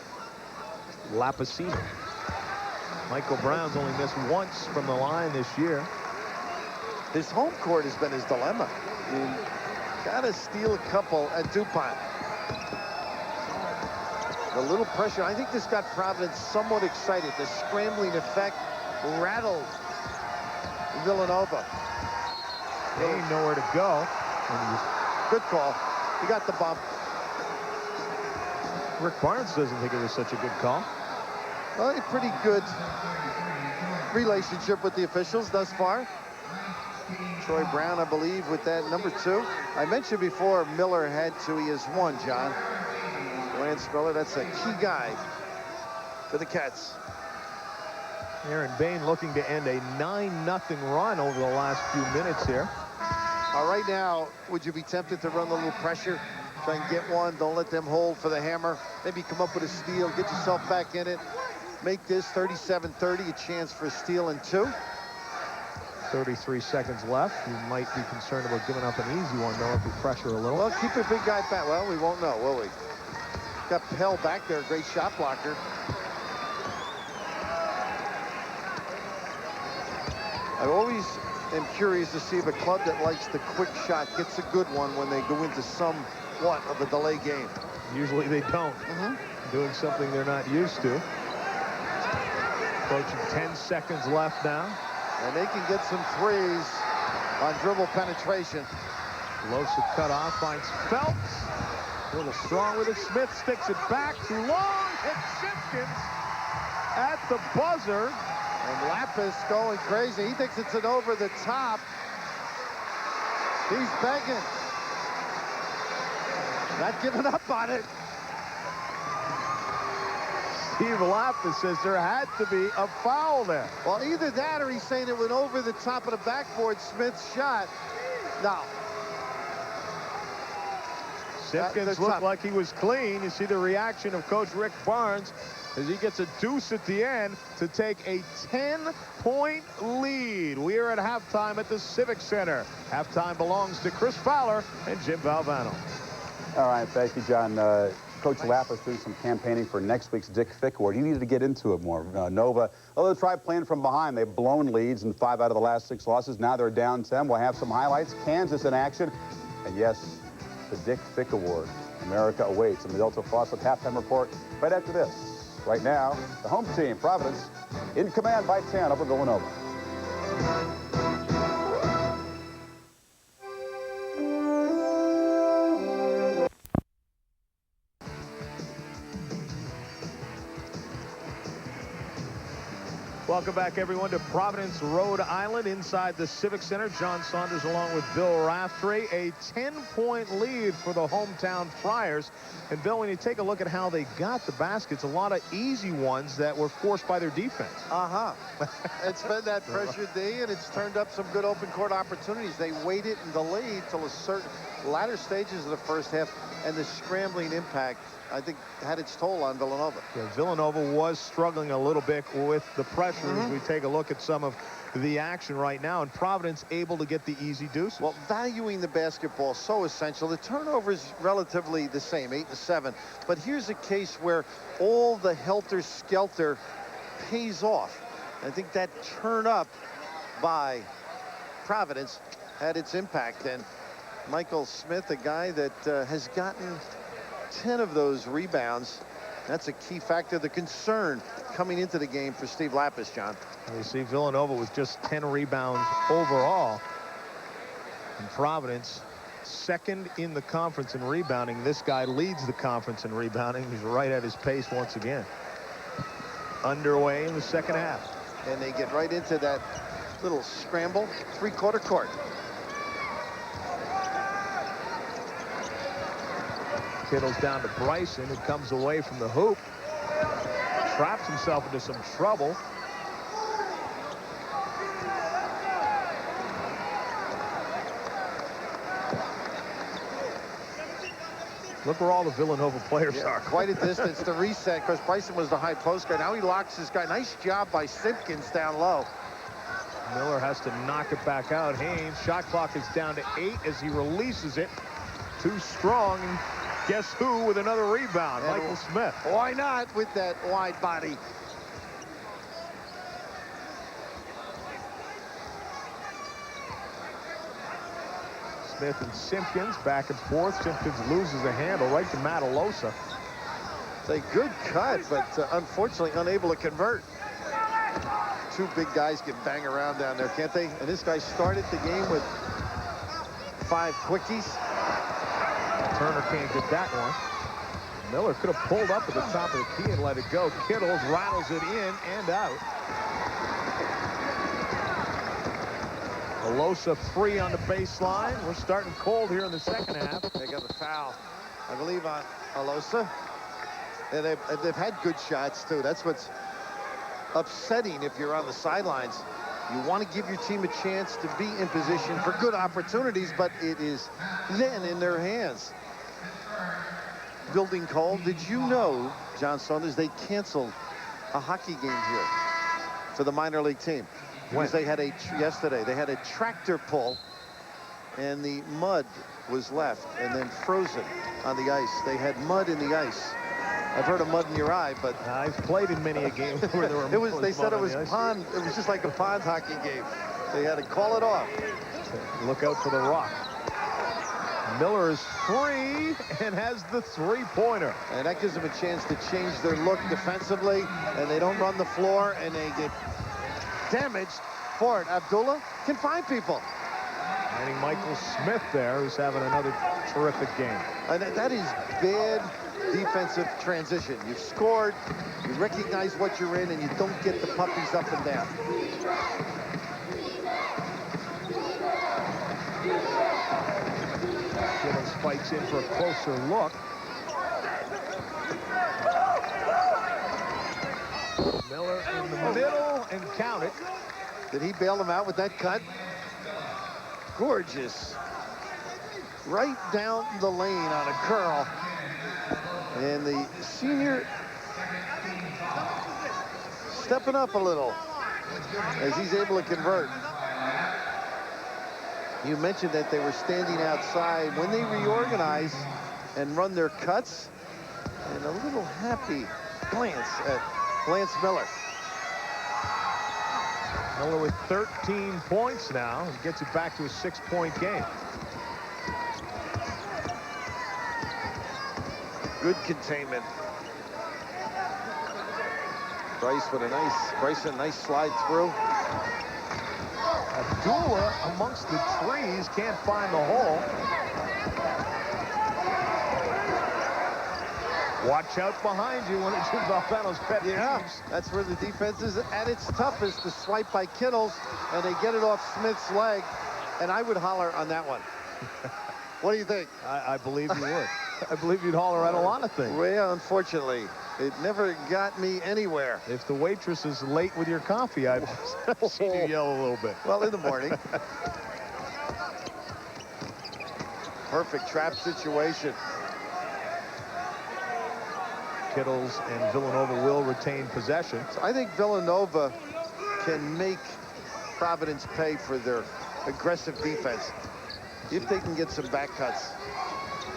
Lapacino. Michael Brown's only missed once from the line this year. His home court has been his dilemma. You got to steal a couple at DuPont. A little pressure. I think this got Providence somewhat excited. The scrambling effect rattled Villanova. Ain't nowhere to go. Good call. He got the bump. Rick Barnes doesn't think it was such a good call. Well, a pretty good relationship with the officials thus far. Troy Brown, I believe, with that number 2. I mentioned before Miller had 2. He has 1, John. Lance Miller, that's a key guy for the Cats. Aaron Bain looking to end a 9-0 run over the last few minutes here. Right now, would you be tempted to run a little pressure? Try and get one. Don't let them hold for the hammer. Maybe come up with a steal. Get yourself back in it. Make this 37-30 a chance for a steal and 2. 33 seconds left. You might be concerned about giving up an easy one, though, if you pressure a little. Well, keep a big guy back. Well, we won't know, will we? Got Pell back there, great shot blocker. I always am curious to see if a club that likes the quick shot gets a good one when they go into somewhat of a delay game. Usually they don't. Doing something they're not used to. Approaching 10 seconds left now. And they can get some threes on dribble penetration. Losa cut off, finds Phelps. A little strong with it. Smith sticks it back too long. Hits Simpkins at the buzzer. And Lapis going crazy. He thinks it's an over the top. He's begging. Not giving up on it. Steve Lapis says there had to be a foul there. Well, either that or he's saying it went over the top of the backboard. Smith's shot. No. Simpkins looked like he was clean. You see the reaction of Coach Rick Barnes as he gets a deuce at the end to take a 10-point lead. We are at halftime at the Civic Center. Halftime belongs to Chris Fowler and Jim Valvano. All right, thank you, John. Coach Lapis doing some campaigning for next week's Dick Fick Award. He needed to get into it more. Nova, they'll try playing from behind. They've blown leads in 5 out of the last 6 losses. Now they're down 10. We'll have some highlights. Kansas in action. And yes, the Dick Fick Award. America awaits. And the Delta Faucet halftime report right after this. Right now, the home team, Providence, in command by 10 over Villanova. Welcome back, everyone, to Providence, Rhode Island, inside the Civic Center. John Saunders along with Bill Raftery. A 10-point lead for the hometown Friars. And, Bill, when you take a look at how they got the baskets, a lot of easy ones that were forced by their defense. It's been that pressure D, and it's turned up some good open court opportunities. They waited and delayed till a certain latter stages of the first half. and the scrambling impact, I think, had its toll on Villanova. Yeah, Villanova was struggling a little bit with the pressure as we take a look at some of the action right now, and Providence able to get the easy deuces. Well, valuing the basketball so essential. The turnover is relatively the same, 8 and 7. But here's a case where all the helter-skelter pays off. I think that turn up by Providence had its impact. And Michael Smith, a guy that has gotten 10 of those rebounds. That's a key factor. The concern coming into the game for Steve Lapis, John. You see Villanova with just 10 rebounds overall. And Providence second in the conference in rebounding. This guy leads the conference in rebounding. He's right at his pace once again. Underway in the second half. And they get right into that little scramble, three-quarter court. Kittle's down to Bryson, who comes away from the hoop. Traps himself into some trouble. Look where all the Villanova players are. Quite a distance to reset, because Bryson was the high post guy. Now he locks this guy. Nice job by Simpkins down low. Miller has to knock it back out. Haynes, shot clock is down to 8 as he releases it. Too strong. And guess who with another rebound? And Michael Smith. Why not with that wide body? Smith and Simpkins back and forth. Simpkins loses a handle right to Matalosa. It's a good cut, but unfortunately unable to convert. Two big guys can bang around down there, can't they? And this guy started the game with 5 quickies. Turner can't get that one. Miller could have pulled up at the top of the key and let it go. Kittles rattles it in and out. Alosa free on the baseline. We're starting cold here in the second half. They got the foul, I believe, on Alosa. And they've had good shots, too. That's what's upsetting if you're on the sidelines. You want to give your team a chance to be in position for good opportunities, but it is then in their hands. Building cold. Did you know, John Saunders, they canceled a hockey game here for the minor league team? Because they had yesterday, they had a tractor pull, and the mud was left and then frozen on the ice. They had mud in the ice. I've heard of mud in your eye, but I've played in many a game where there were they said it was pond. It was just like a pond hockey game. They had to call it off. Look out for the rock. Miller is free and has the three-pointer. And that gives them a chance to change their look defensively, and they don't run the floor, and they get damaged for it. Abdullah can find people. Finding Michael Smith there, who's having another terrific game. And that is bad defensive transition. You've scored, you recognize what you're in, and you don't get the puppies up and down. Kittles fights in for a closer look. Miller in the middle and count it. Did he bail him out with that cut? Gorgeous. Right down the lane on a curl. And the senior stepping up a little as he's able to convert. You mentioned that they were standing outside. When they reorganize and run their cuts, and a little happy glance at Lance Miller. Miller with 13 points now and gets it back to a 6-point game. Good containment. Bryson, nice slide through. Abdullah amongst the trees can't find the hole. Watch out behind you when it's Valvano's pet peeves. That's where the defense is at its toughest. The swipe by Kittles, and they get it off Smith's leg, and I would holler on that one. What do you think? I believe you would. I believe you'd holler at a lot of things. Well, unfortunately, it never got me anywhere. If the waitress is late with your coffee, I've seen you yell a little bit. Well, in the morning. Perfect trap situation. Kittles and Villanova will retain possession. I think Villanova can make Providence pay for their aggressive defense if they can get some back cuts.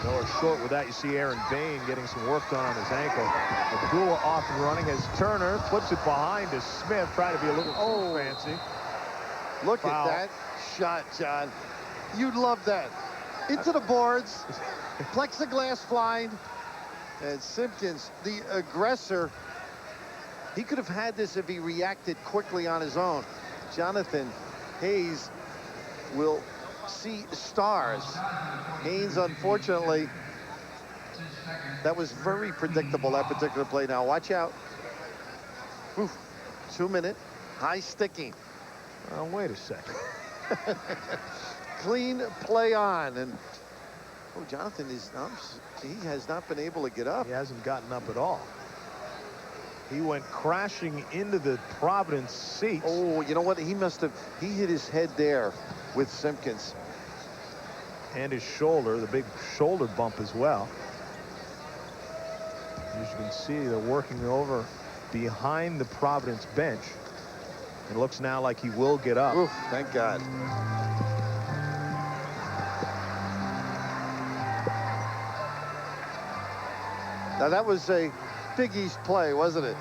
Miller short with that. You see Aaron Bain getting some work done on his ankle. Abdullah off and running as Turner flips it behind to Smith, trying to be a little too fancy. Look Foul. at that shot, John. You'd love that. Into the boards, plexiglass flying, and Simpkins, the aggressor, he could have had this if he reacted quickly on his own. Jonathan Hayes will see stars. Haynes, unfortunately, that was very predictable, that particular play. Now watch out. Oof. 2-minute high sticking. Oh, wait a second. Clean play on, and Jonathan he has not been able to get up. He hasn't gotten up at all. He went crashing into the Providence seats. Oh, you know what? He hit his head there with Simpkins. And his shoulder, the big shoulder bump as well. As you can see, they're working over behind the Providence bench. It looks now like he will get up. Oof, thank God. Now that was a Big East play, wasn't it?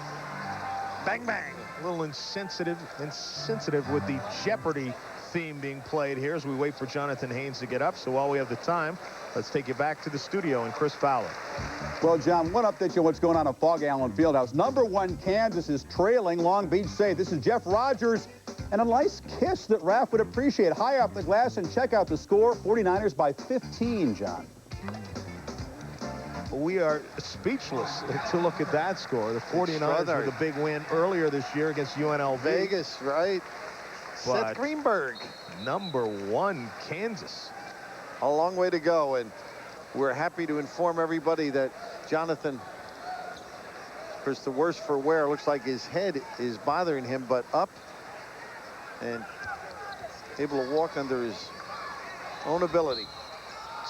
Bang, bang. A little insensitive with the Jeopardy theme being played here as we wait for Jonathan Haynes to get up. So while we have the time, let's take you back to the studio and Chris Fowler. Well, John, one update on what's going on at Fog Allen Fieldhouse. #1 Kansas is trailing Long Beach State. This is Jeff Rogers, and a nice kiss that Raph would appreciate. High off the glass, and check out the score. 49ers by 15, John. We are speechless to look at that score. The 49ers with a big win earlier this year against UNLV. Vegas, right? But Seth Greenberg. #1 Kansas. A long way to go, and we're happy to inform everybody that Jonathan, of course, the worse for wear, looks like his head is bothering him, but up and able to walk under his own ability.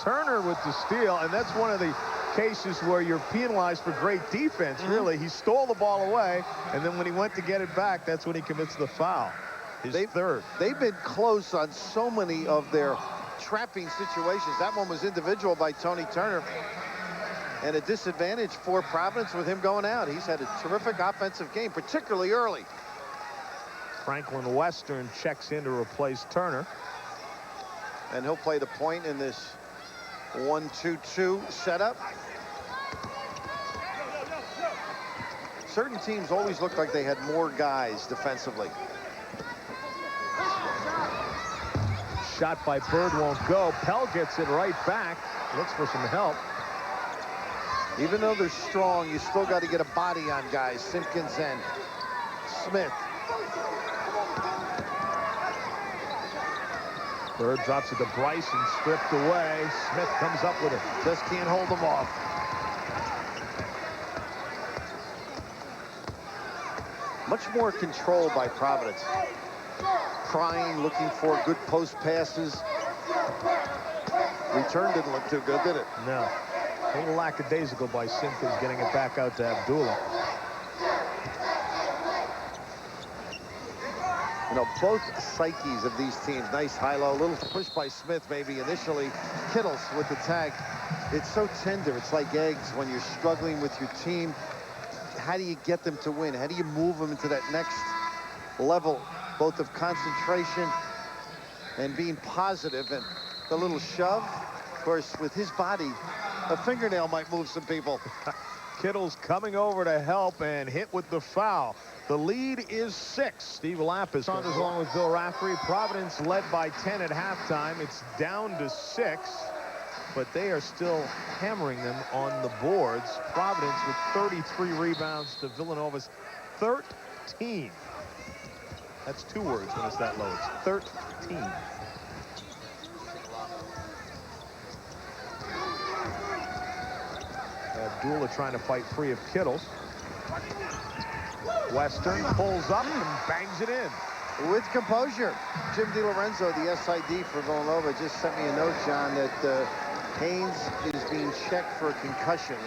Turner with the steal, and that's one of the cases where you're penalized for great defense, really. He stole the ball away, and then when he went to get it back, that's when he commits the foul. His third. They've been close on so many of their trapping situations. That one was individual by Tony Turner, and a disadvantage for Providence with him going out. He's had a terrific offensive game, particularly early. Franklin Western checks in to replace Turner. And he'll play the point in this 1-2-2 setup. Certain teams always look like they had more guys defensively. Shot by Bird won't go. Pell gets it right back. Looks for some help. Even though they're strong, you still got to get a body on guys. Simpkins and Smith. Bird drops it to Bryson, stripped away. Smith comes up with it. Just can't hold them off. Much more control by Providence. Crying, looking for good post passes. Return didn't look too good, did it? No. A little lackadaisical by Simpkins getting it back out to Abdullah. You know, both psyches of these teams, nice high-low, little push by Smith maybe initially. Kittles with the tag. It's so tender. It's like eggs when you're struggling with your team. How do you get them to win? How do you move them into that next level, both of concentration and being positive? And the little shove, of course, with his body, a fingernail might move some people. Kittles coming over to help and hit with the foul. The lead is 6. Steve Lapis Saunders along with Bill Raftery. Providence led by 10 at halftime. It's down to 6, but they are still hammering them on the boards. Providence with 33 rebounds to Villanova's 13. That's 2 words when it's that low. It's 13. Abdullah trying to fight free of Kittles. Western pulls up and bangs it in. With composure. Jim DiLorenzo, the SID for Villanova, just sent me a note, John, that Haynes is being checked for a concussion.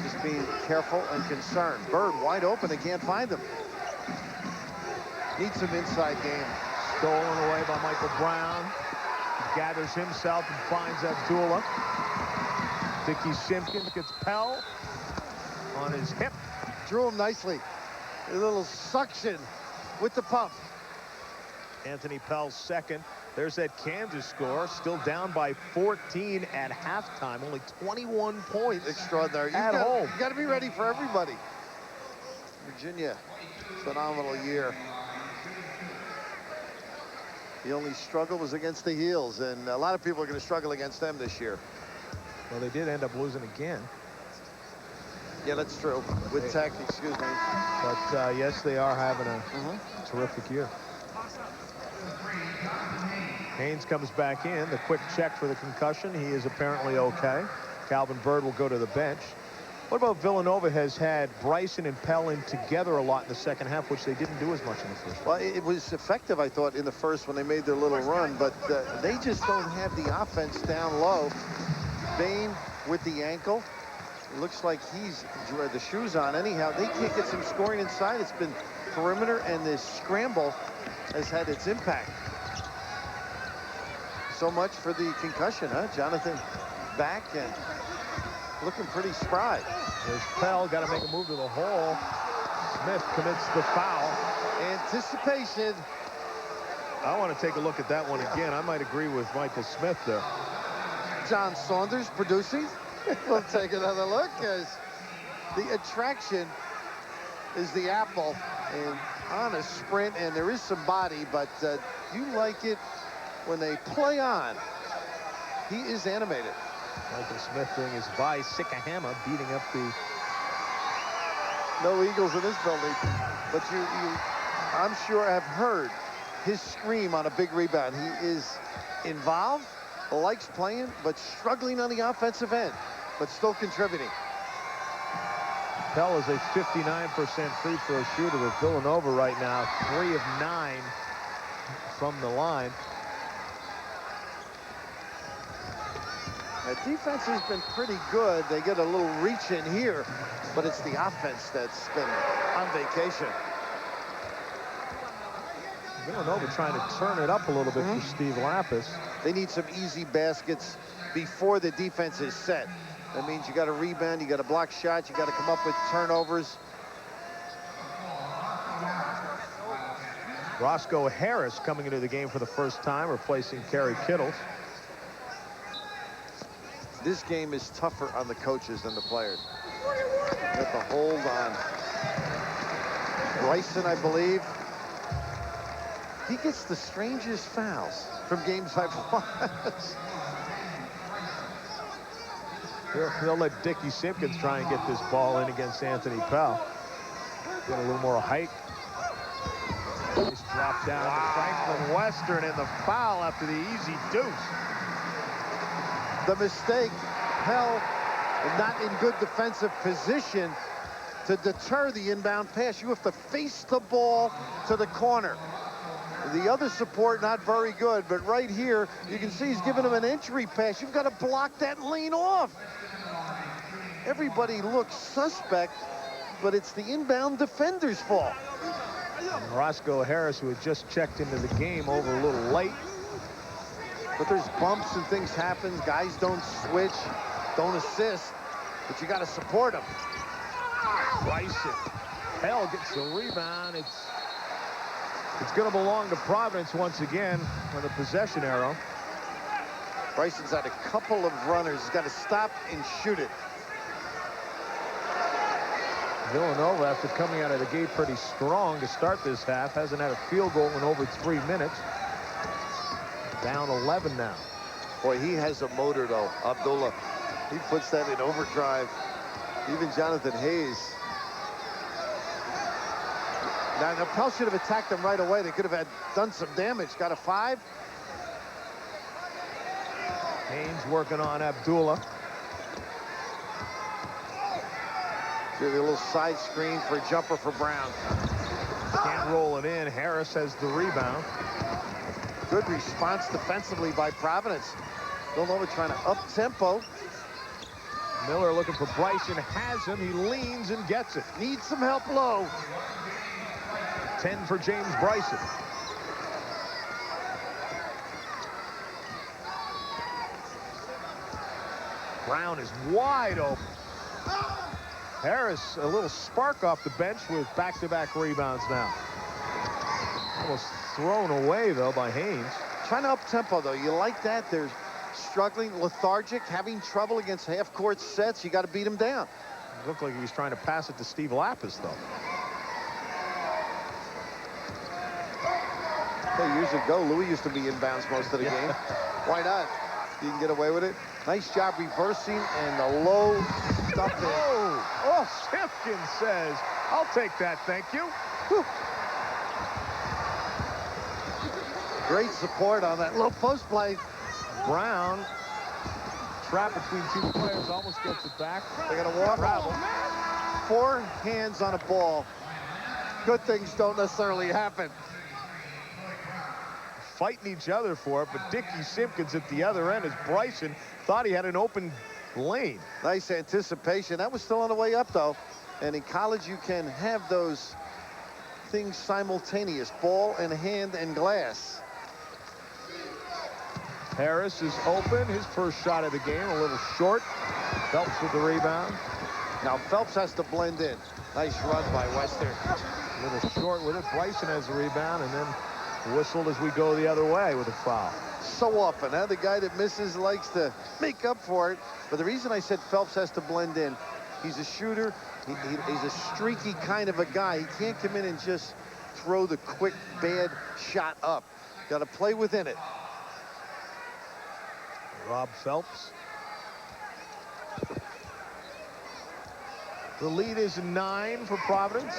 Just being careful and concerned. Bird wide open. They can't find him. Needs some inside game. Stolen away by Michael Brown. He gathers himself and finds Abdullah. Dickey Simpkins gets Pell on his hip. Drew him nicely. A little suction with the pump. Anthony Pell's second. There's that Kansas score. Still down by 14 at halftime. Only 21 points. Extraordinary. At home. You got to be ready for everybody. Virginia, phenomenal year. The only struggle was against the Heels, and a lot of people are going to struggle against them this year. Well, they did end up losing again. Yeah, that's true. With Tech, excuse me. But yes, they are having a terrific year. Haynes comes back in. The quick check for the concussion. He is apparently okay. Calvin Bird will go to the bench. What about Villanova has had Bryson and Pell in together a lot in the second half, which they didn't do as much in the first. Well, it was effective, I thought, in the first when they made their little run, but they just don't have the offense down low. Bain with the ankle. It looks like he's the shoes on anyhow. They can't get some scoring inside. It's been perimeter, and this scramble has had its impact. So much for the concussion, huh? Jonathan back and looking pretty spry. There's Pell, got to make a move to the hole. Smith commits the foul. Anticipation. I want to take a look at that one again. I might agree with Michael Smith there. John Saunders producing. We'll take another look as the attraction is the apple and on a sprint, and there is some body, but you like it when they play on. He is animated. Michael Smith doing his vice. Sikahama beating up the... No Eagles in this building, but you I'm sure have heard his scream on a big rebound. He is involved, likes playing, but struggling on the offensive end, but still contributing. Pell is a 59% free throw shooter with Villanova right now. 3 of 9 from the line. The defense has been pretty good. They get a little reach in here, but it's the offense that's been on vacation. Villanova trying to turn it up a little bit for Steve Lapis. They need some easy baskets before the defense is set. That means you got to rebound, you got to block shots, you got to come up with turnovers. Roscoe Harris coming into the game for the first time, replacing Kerry Kittles. This game is tougher on the coaches than the players. Got the hold on Bryson, I believe. He gets the strangest fouls from games I've watched. They'll let Dickey Simpkins try and get this ball in against Anthony Pell. Get a little more height. Nice drop down to Franklin Western, and the foul after the easy deuce. The mistake, Pell not in good defensive position to deter the inbound pass. You have to face the ball to the corner. The other support not very good, but right here you can see he's giving him an entry pass. You've got to block that lane off. Everybody looks suspect, but it's the inbound defender's fault. And Roscoe Harris, who had just checked into the game, over a little late. But there's bumps and things happen. Guys don't switch, don't assist, but you got to support them. Bryson. Pell gets the rebound. It's going to belong to Providence once again on the possession arrow. Bryson's had a couple of runners. He's got to stop and shoot it. Villanova, after coming out of the gate pretty strong to start this half, hasn't had a field goal in over 3 minutes. Down 11 now. Boy, he has a motor, though, Abdullah. He puts that in overdrive. Even Jonathan Hayes. Now, Pell should have attacked them right away. They could have done some damage. Got a 5. Haynes working on Abdullah. Do a little side screen for a jumper for Brown. Can't roll it in. Harris has the rebound. Good response defensively by Providence. Villanova trying to up tempo. Miller looking for Bryson, has him. He leans and gets it. Needs some help low. 10 for James Bryson. Brown is wide open. Harris, a little spark off the bench with back-to-back rebounds now. Almost thrown away, though, by Haynes. Trying to up-tempo, though. You like that? They're struggling, lethargic, having trouble against half-court sets. You got to beat them down. It looked like he was trying to pass it to Steve Lapis, though. Hey, years ago, Louis used to be inbounds most of the game. Why not? You can get away with it. Nice job reversing and the low stuff in. Oh, Simpkins says, I'll take that, thank you. Whew. Great support on that low post play. Brown, trapped between two players, almost gets it back. They're going to walk travel. 4 hands on a ball. Good things don't necessarily happen. Fighting each other for it, but Dickie Simpkins at the other end as Bryson thought he had an open lane. Nice anticipation. That was still on the way up, though. And in college, you can have those things simultaneous. Ball and hand and glass. Harris is open. His first shot of the game, a little short. Phelps with the rebound. Now Phelps has to blend in. Nice run by Western. A little short with it. Bryson has the rebound and then whistled as we go the other way with a foul. So often, huh? The guy that misses likes to make up for it. But the reason I said Phelps has to blend in, he's a shooter. He's a streaky kind of a guy. He can't come in and just throw the quick, bad shot up. Got to play within it. Rob Phelps. The lead is 9 for Providence.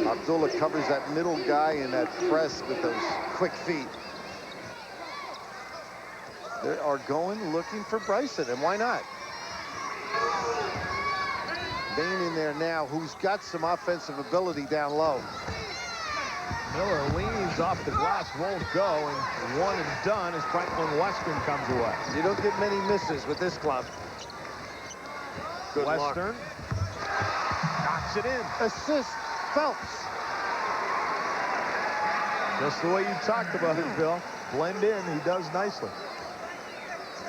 Abdullah covers that middle guy in that press with those quick feet. They are going looking for Bryson, and why not? Bain in there now, who's got some offensive ability down low. Miller leans off the glass, won't go, and one and done as Franklin Western comes away. You don't get many misses with this club. Good Western knocks it in. Assist, Phelps. Just the way you talked about it, Bill. Blend in, he does nicely.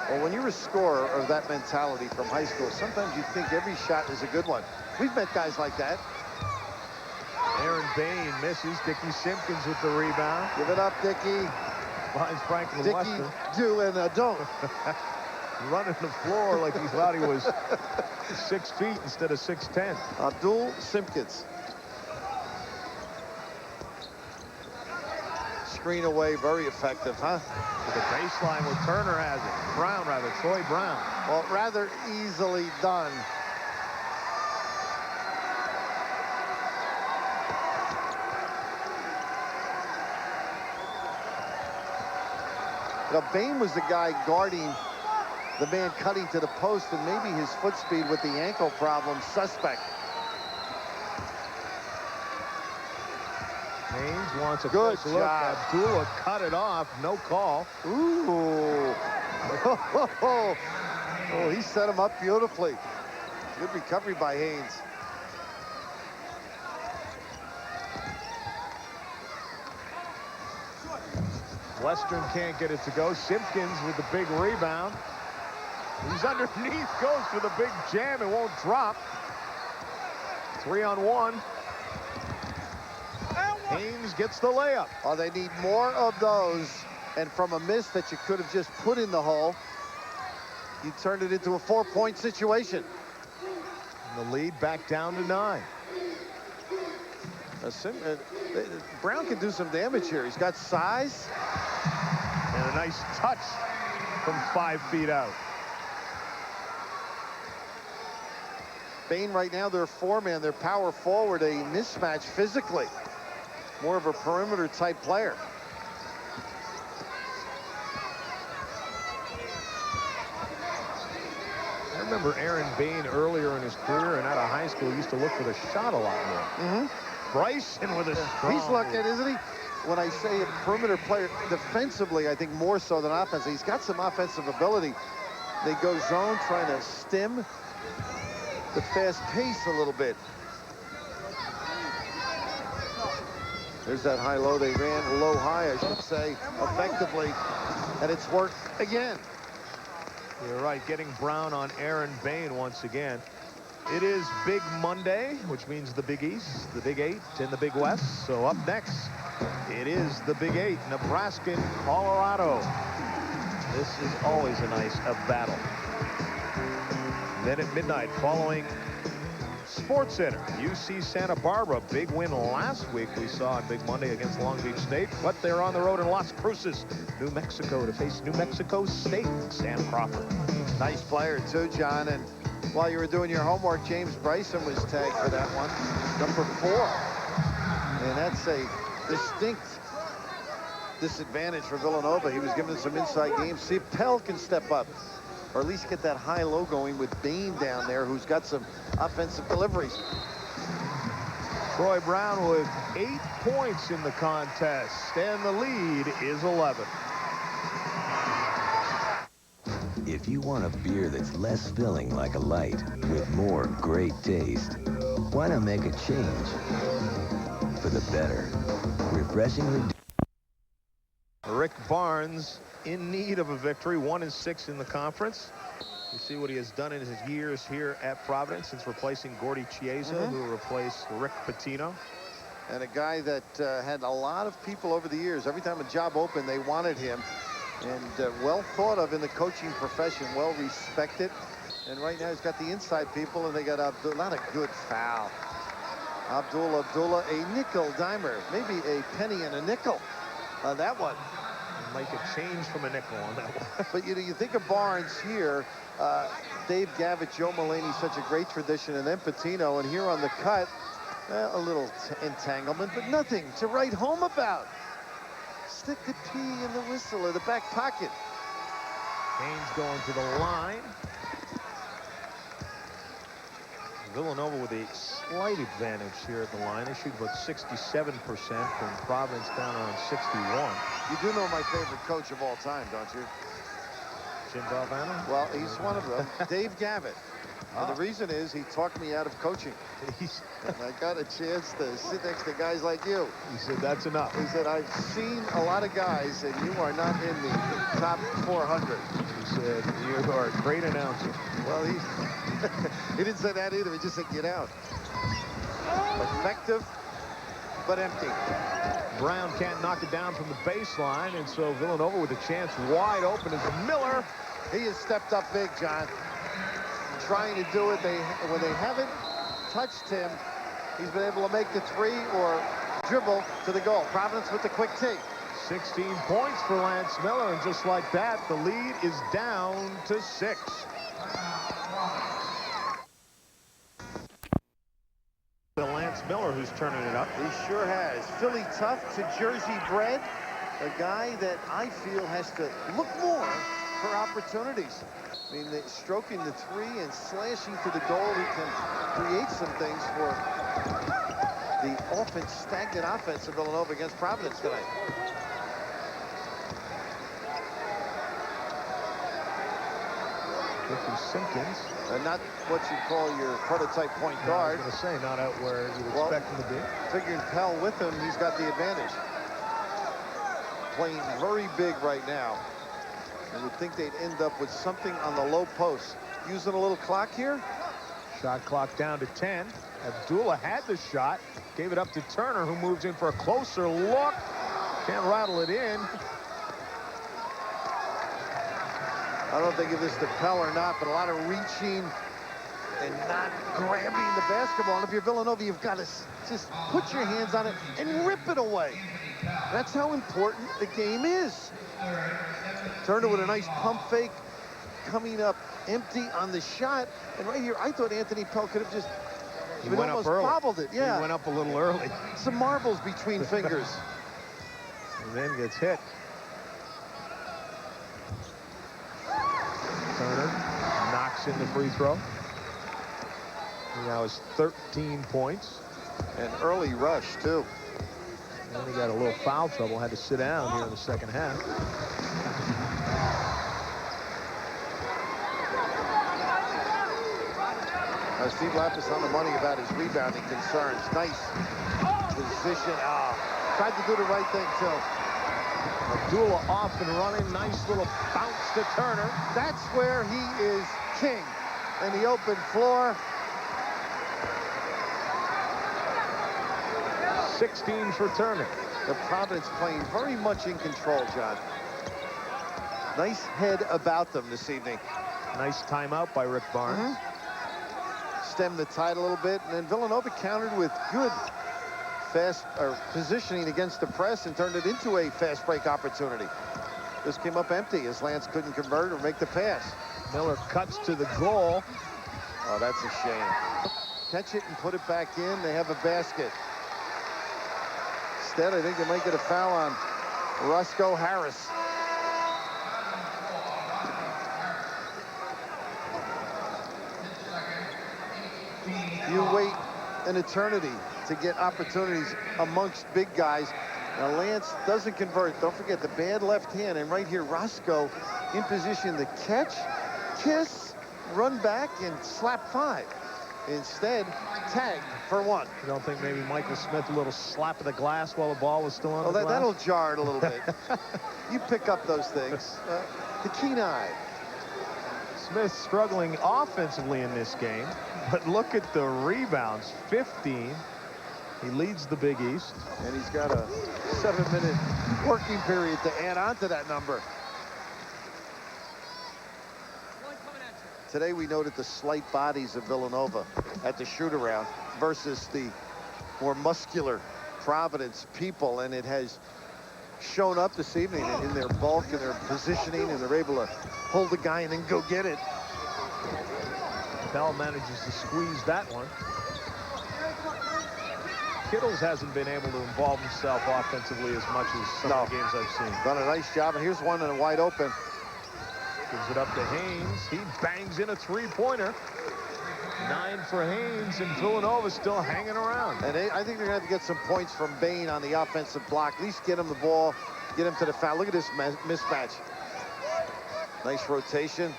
Well, when you're a scorer of that mentality from high school, sometimes you think every shot is a good one. We've met guys like that. Aaron Bain misses. Dickie Simpkins with the rebound. Give it up, Dickie. Finds Franklin Dickie, Western. do and don't. Running the floor like he thought he was 6 feet instead of 6'10". Abdul Simpkins. Screen away, very effective, huh? The baseline with Turner has it. Brown, rather. Troy Brown. Well, rather easily done. Now, Bain was the guy guarding the man cutting to the post, and maybe his foot speed with the ankle problem suspect. Haynes wants a good close look. job. Abdullah cut it off. No call. Ooh. Oh, he set him up beautifully. Good recovery by Haynes. Western can't get it to go. Simpkins with the big rebound. He's underneath, goes for the big jam. It won't drop. 3-on-1. Haynes gets the layup. Oh, they need more of those. And from a miss that you could have just put in the hole, you turned it into a 4-point situation. And the lead back down to 9. Brown can do some damage here. He's got size. And a nice touch from 5 feet out. Bain right now, their 4-man, their power forward, a mismatch physically. More of a perimeter type player. I remember Aaron Bain earlier in his career and out of high school used to look for the shot a lot more. Bryson with a strong. He's looking, isn't he? When I say a perimeter player, defensively, I think more so than offensively. He's got some offensive ability. They go zone, trying to stem the fast pace a little bit. There's that high-low. They ran low-high, I should say, effectively, and it's worked again. You're right, getting Brown on Aaron Bain once again. It is Big Monday, which means the Big East, the Big 8, and the Big West. So up next, it is the Big 8, Nebraska and Colorado. This is always a nice battle. Then at midnight, following Sports Center, UC Santa Barbara. Big win last week we saw on Big Monday against Long Beach State, but they're on the road in Las Cruces, New Mexico, to face New Mexico State. Sam Crawford. Nice player, too, John. And while you were doing your homework, James Bryson was tagged for that one. Number 4. And that's a distinct disadvantage for Villanova. He was given some inside games. See if Pell can step up, or at least get that high-low going with Bain down there, who's got some offensive deliveries. Troy Brown with 8 points in the contest, and the lead is 11. If you want a beer that's less filling like a light with more great taste, why not make a change for the better? Refreshingly. Rick Barnes in need of a victory, 1-6 in the conference. You see what he has done in his years here at Providence since replacing Gordy Chiesa, who replaced Rick Pitino. And a guy that had a lot of people over the years. Every time a job opened, they wanted him. And well thought of in the coaching profession, well respected. And right now he's got the inside people, and they got not a good foul. Abdullah, a nickel dimer, maybe a penny and a nickel on that one. Make a change from a nickel on that one. But you think of Barnes here, Dave Gavitt, Joe Mulaney, such a great tradition, and then Pitino, and here on the cut, a little entanglement, but nothing to write home about. Stick the P in the whistle or the back pocket. Haynes going to the line. Villanova with a slight advantage here at the line. They shoot about 67%, from Providence down on 61. You do know my favorite coach of all time, don't you? Jim Valvano? Well, he's one of them. Dave Gavitt. And the reason is he talked me out of coaching. And I got a chance to sit next to guys like you. He said, that's enough. He said, I've seen a lot of guys, and you are not in the top 400. He said, you are a great announcer. Well, he didn't say that either. He just said, get out. Effective, but empty. Brown can't knock it down from the baseline, and so Villanova with a chance wide open is Miller. He has stepped up big, John. Trying to do it. When they haven't touched him, he's been able to make the 3 or dribble to the goal. Providence with the quick tee. 16 points for Lance Miller, and just like that, the lead is down to 6. Lance Miller, who's turning it up. He sure has. Philly tough to Jersey bred. A guy that I feel has to look more for opportunities. I mean, stroking the 3 and slashing to the goal, he can create some things for the stagnant offense of Villanova against Providence tonight. Ricky Simpkins. Not what you call your prototype point guard. I was going to say, not out where you'd expect him to be. Figuring Pell with him, he's got the advantage. Playing very big right now. I would think they'd end up with something on the low post. Using a little clock here. Shot clock down to 10. Abdullah had the shot. Gave it up to Turner, who moves in for a closer look. Can't rattle it in. I don't know if they give this to Pell or not, but a lot of reaching and not grabbing the basketball. And if you're Villanova, you've got to just put your hands on it and rip it away. That's how important the game is. Turner with a nice pump fake, coming up empty on the shot. And right here, I thought Anthony Pell could have just almost bobbled it. Yeah. He went up a little early. Some marbles between fingers. And then gets hit. Turner knocks in the free throw. He now has 13 points. An early rush, too. And then he got a little foul trouble, had to sit down here in the second half. Steve Lapis on the money about his rebounding concerns. Nice position. Tried to do the right thing, too. Abdullah off and running. Nice little bounce to Turner. That's where he is king. In the open floor. 16 for Turner. The Providence playing very much in control, John. Nice head about them this evening. Nice timeout by Rick Barnes. Stemmed the tide a little bit, and then Villanova countered with good positioning against the press and turned it into a fast break opportunity. This came up empty as Lance couldn't convert or make the pass. Miller cuts to the goal. Oh, that's a shame. Catch it and put it back in. They have a basket. Instead, I think they might get a foul on Roscoe Harris. You wait an eternity to get opportunities amongst big guys. Now, Lance doesn't convert. Don't forget the bad left hand. And right here, Roscoe in position to catch, kiss, run back, and slap 5. Instead, tagged for 1. You don't think maybe Michael Smith a little slap of the glass while the ball was still on the glass? That'll jar it a little bit. You pick up those things. The keen eye. Smith struggling offensively in this game, but look at the rebounds. 15. He leads the Big East. And he's got a 7-minute working period to add on to that number. Today we noted the slight bodies of Villanova at the shoot-around versus the more muscular Providence people, and it has shown up this evening in their bulk and their positioning, and they're able to hold the guy and then go get it. Bell manages to squeeze that one. Kittles hasn't been able to involve himself offensively as much as some of the games I've seen. Done a nice job, and here's one in a wide open. Gives it up to Haynes. He bangs in a three-pointer. 9 for Haynes, and Villanova still hanging around. And I think they're going to have to get some points from Bain on the offensive block. At least get him the ball, get him to the foul. Look at this mismatch. Nice rotation.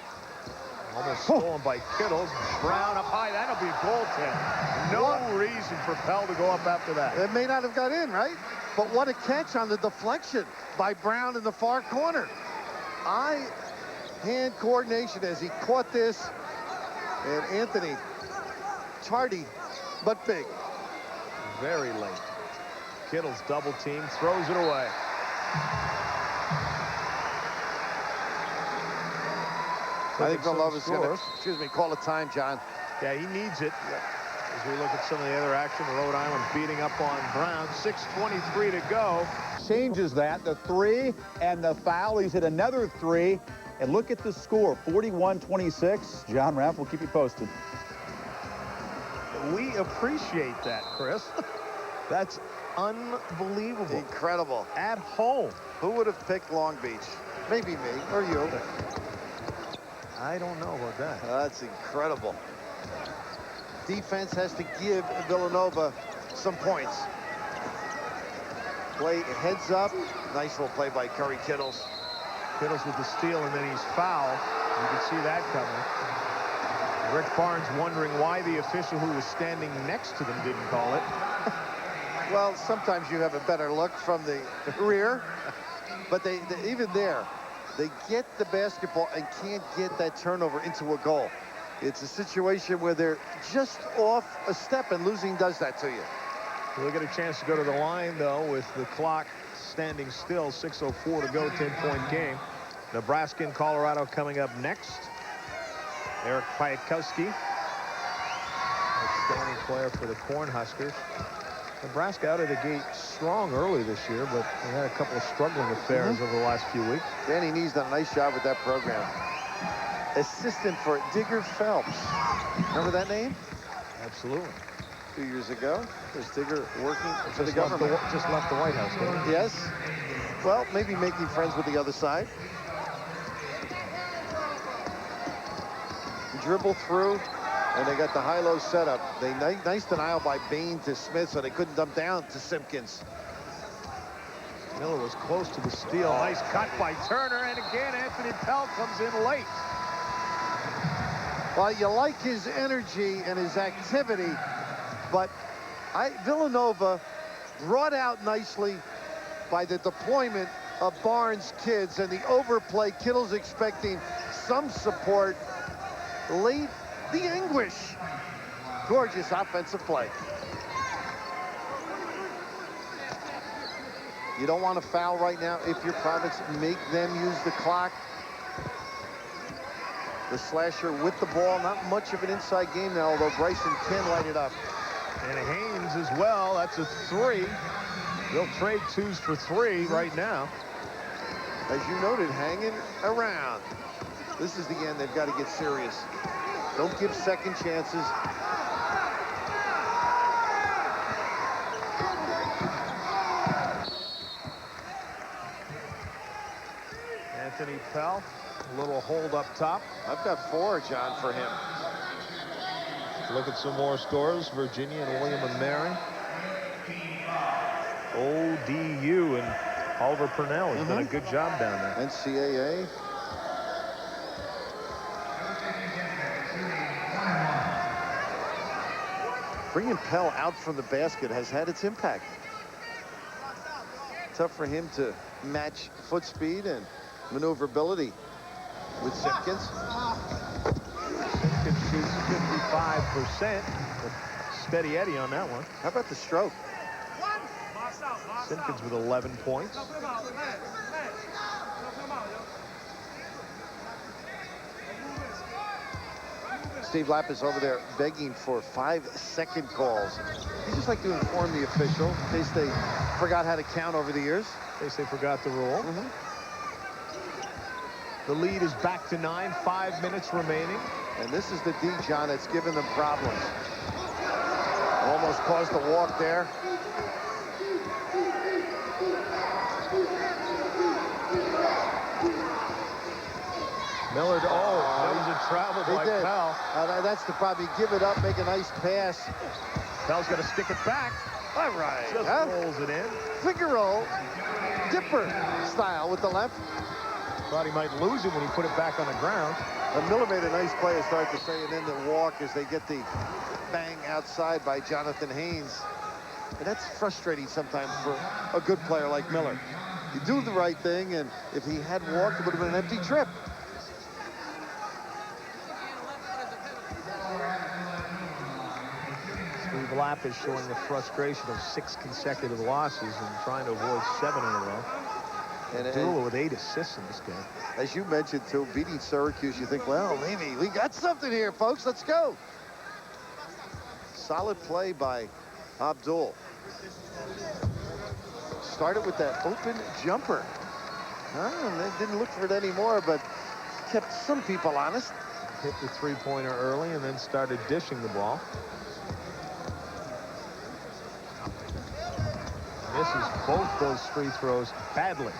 Almost stolen by Kittles. Brown up high. That'll be goaltend. No reason for Pell to go up after that. It may not have got in, right? But what a catch on the deflection by Brown in the far corner. Eye-hand coordination as he caught this. And Anthony, tardy, but big. Very late. Kittles double team, throws it away. I think Villanova's going to, call a time, John. Yeah, he needs it. As we look at some of the other action, Rhode Island beating up on Brown. 6:23 to go. Changes that, the 3 and the foul. He's hit another 3. And look at the score, 41-26. John Raff will keep you posted. We appreciate that, Chris. That's unbelievable. Incredible. At home. Who would have picked Long Beach? Maybe me or you. I don't know about that. That's incredible. Defense has to give Villanova some points. Play heads up. Nice little play by Curry Kittles. Kittles with the steal, and then he's fouled. You can see that coming. Rick Barnes wondering why the official who was standing next to them didn't call it. Well, sometimes you have a better look from the rear. But they even there, they get the basketball and can't get that turnover into a goal. It's a situation where they're just off a step, and losing does that to you. We'll get a chance to go to the line, though, with the clock standing still. 6:04 to go, 10-point game. Nebraska and Colorado coming up next. Eric Piatkowski, outstanding player for the Cornhuskers. Nebraska out of the gate strong early this year, but they had a couple of struggling affairs over the last few weeks. Danny Nee's done a nice job with that program. Assistant for Digger Phelps. Remember that name? Absolutely. 2 years ago, was Digger working for the government. Just left the White House, didn't he? Yes. Well, maybe making friends with the other side. Dribble through, and they got the high-low setup. They nice denial by Bain to Smith, so they couldn't dump down to Simpkins. Miller was close to the steal. Nice cut by Turner, and again Anthony Pell comes in late. Well, you like his energy and his activity, but Villanova brought out nicely by the deployment of Barnes' kids and the overplay. Kittle's expecting some support. Late, the anguish. Gorgeous offensive play. You don't want to foul right now if you're Providence. Make them use the clock. The slasher with the ball. Not much of an inside game now, although Bryson can light it up. And Haynes as well. That's a 3. They'll trade 2s for 3 right now. As you noted, hanging around. This is the end. They've got to get serious. Don't give second chances. Anthony Pell, a little hold up top. I've got 4, John, for him. Look at some more scores. Virginia and William and Mary. ODU and Oliver Purnell has done a good job down there. NCAA. Bringing Pell out from the basket has had its impact. Tough for him to match foot speed and maneuverability with Simpkins. Simpkins shoots 55%. Steady Eddie on that one. How about the stroke? Simpkins with 11 points. Steve Lapp is over there begging for 5-second calls. He just like to inform the official in case they forgot how to count over the years. In case they forgot the rule. The lead is back to 9, 5 minutes remaining. And this is the D, John, that's given them problems. Almost caused a walk there. Millard, that was a travel by Pell. That's the problem. Give it up, make a nice pass. Pell's got to stick it back. All right. Just rolls it in. Figaro, dipper style with the left. Thought he might lose it when he put it back on the ground. And Miller made a nice play, to start to say, and then the walk as they get the bang outside by Jonathan Haynes. And that's frustrating sometimes for a good player like Miller. You do the right thing, and if he had walked, it would have been an empty trip. Steve Lapp is showing the frustration of 6 consecutive losses and trying to avoid 7 in a row. And Dula with 8 assists in this game. As you mentioned, too, beating Syracuse, you think, well, maybe we got something here, folks. Let's go. Solid play by Abdul. Started with that open jumper. They didn't look for it anymore, but kept some people honest. Hit the 3-pointer early and then started dishing the ball. Misses both those free throws badly.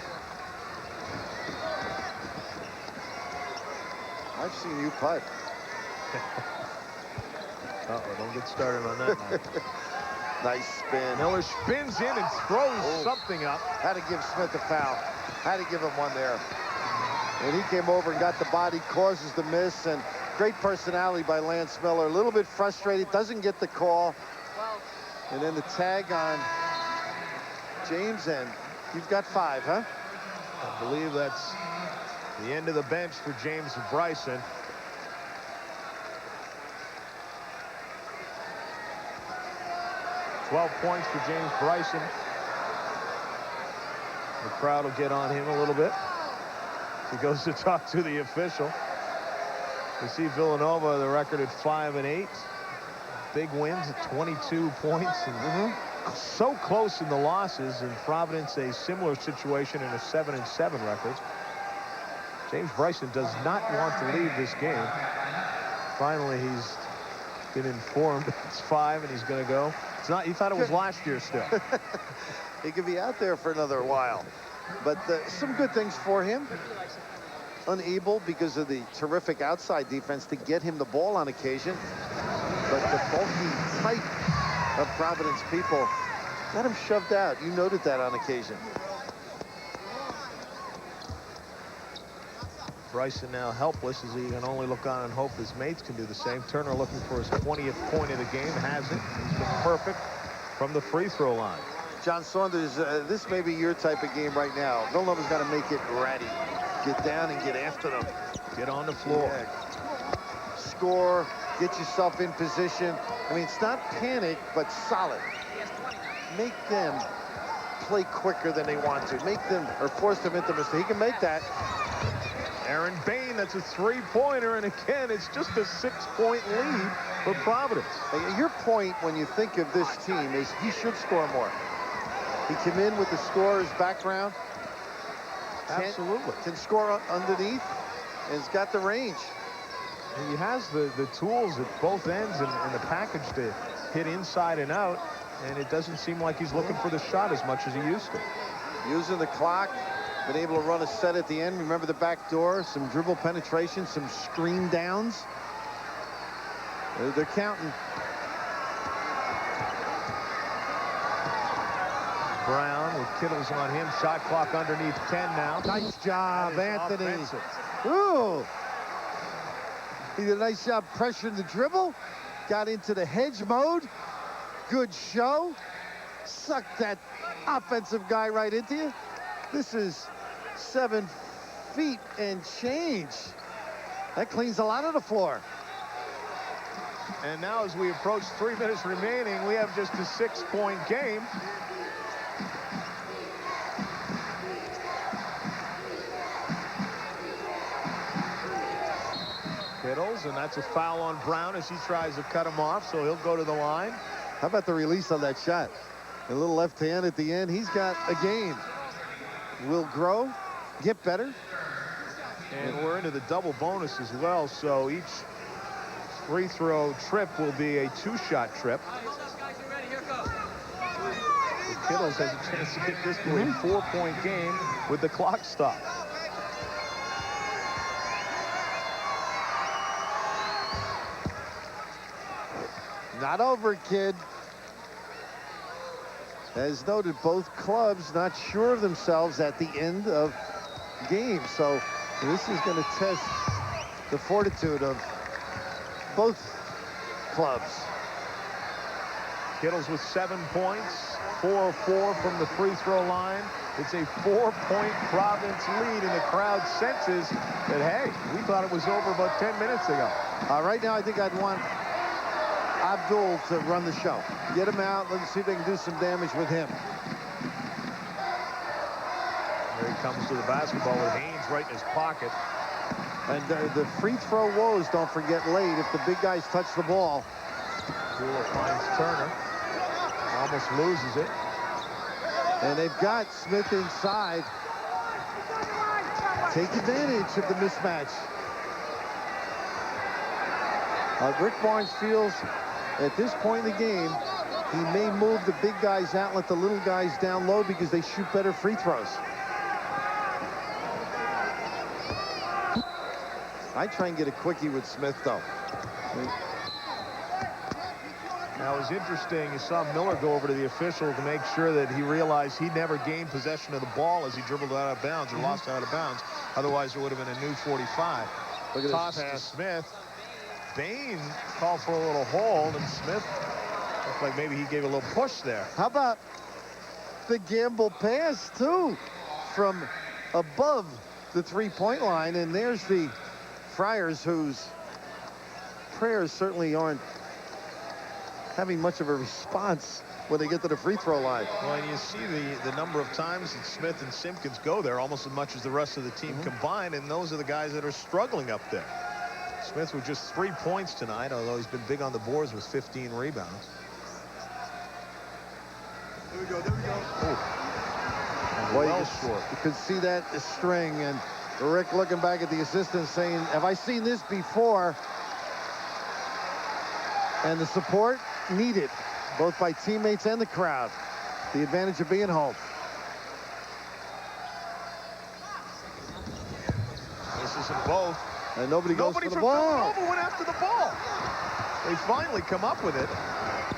I've seen you putt. Uh-oh, don't get started on that now. Nice spin. Miller spins in and throws something up. Had to give Smith a foul. Had to give him one there. And he came over and got the body, causes the miss, and great personality by Lance Miller. A little bit frustrated, doesn't get the call. And then the tag on James, and you've got 5, huh? I believe that's the end of the bench for James Bryson. $12 points for James Bryson. The crowd will get on him a little bit. He goes to talk to the official. You see Villanova, the record at 5-8. Big wins at 22 points. And so close in the losses. And Providence, a similar situation in a 7-7 record. James Bryson does not want to leave this game. Finally, he's been informed it's 5 and he's going to go. It's not. He thought it was last year still. He could be out there for another while. But some good things for him. Unable, because of the terrific outside defense, to get him the ball on occasion. But the bulky type of Providence people got him shoved out. You noted that on occasion. Bryson now helpless as he can only look on and hope his mates can do the same. Turner looking for his 20th point of the game. Has it. He's been perfect from the free throw line. John Saunders, this may be your type of game right now. Villanova's got to make it ratty. Get down and get after them. Get on the floor. Yeah. Score. Get yourself in position. I mean, it's not panic, but solid. Make them play quicker than they want to. Make them, or force them into mistake. He can make that. Aaron Bain, that's a three-pointer, and again, it's just a 6-point lead for Providence. Your point when you think of this team is he should score more. He came in with the scorer's background. Absolutely. Can score underneath, and has got the range. He has the tools at both ends and the package to hit inside and out, and it doesn't seem like he's looking for the shot as much as he used to. Using the clock, been able to run a set at the end. Remember the back door, some dribble penetration, some screen downs. They're counting. Brown with Kittles on him. Shot clock underneath 10 now. Nice job, Anthony. Offensive. Ooh. He did a nice job pressuring the dribble. Got into the hedge mode. Good show. Sucked that offensive guy right into you. This is 7 feet and change. That cleans a lot of the floor. And now as we approach 3 minutes remaining, we have just a 6-point game. Kittles, and that's a foul on Brown as he tries to cut him off, so he'll go to the line. How about the release on that shot? A little left hand at the end. He's got a game. Will grow, get better. And we're into the double bonus as well, so each free throw trip will be a 2-shot trip. Kittles has a chance to get this to a 4-point game with the clock stopped. Not over, kid. As noted, both clubs not sure of themselves at the end of games. So this is going to test the fortitude of both clubs. Kittles with 7 points, 4 of 4 from the free throw line. It's a 4-point Providence lead, and the crowd senses that, hey, we thought it was over about 10 minutes ago. Right now, I think I'd want Abdul to run the show. Get him out. Let's see if they can do some damage with him. Here he comes to the basketball with Haynes right in his pocket. And the free throw woes, don't forget, late if the big guys touch the ball. Dula finds Turner. Almost loses it. And they've got Smith inside. Take advantage of the mismatch. Rick Barnes feels at this point in the game, he may move the big guys out, let the little guys down low because they shoot better free throws. I try and get a quickie with Smith, though. Now, it was interesting. You saw Miller go over to the official to make sure that he realized he never gained possession of the ball as he dribbled out of bounds or lost out of bounds. Otherwise, it would have been a new 45. Look at Toss this to pass. Smith. Bain called for a little hold, and Smith looked like maybe he gave a little push there. How about the gamble pass, too, from above the three-point line? And there's the Friars, whose prayers certainly aren't having much of a response when they get to the free throw line. Well, and you see the number of times that Smith and Simpkins go there almost as much as the rest of the team combined, and those are the guys that are struggling up there. Smith with just 3 points tonight, although he's been big on the boards with 15 rebounds. There we go, there we go. Boy, Well short. You could see that string, and Rick looking back at the assistant saying, have I seen this before? And the support needed, both by teammates and the crowd. The advantage of being home. This isn't both. And nobody goes Nobody for the from ball. Villanova went after the ball. They finally come up with it.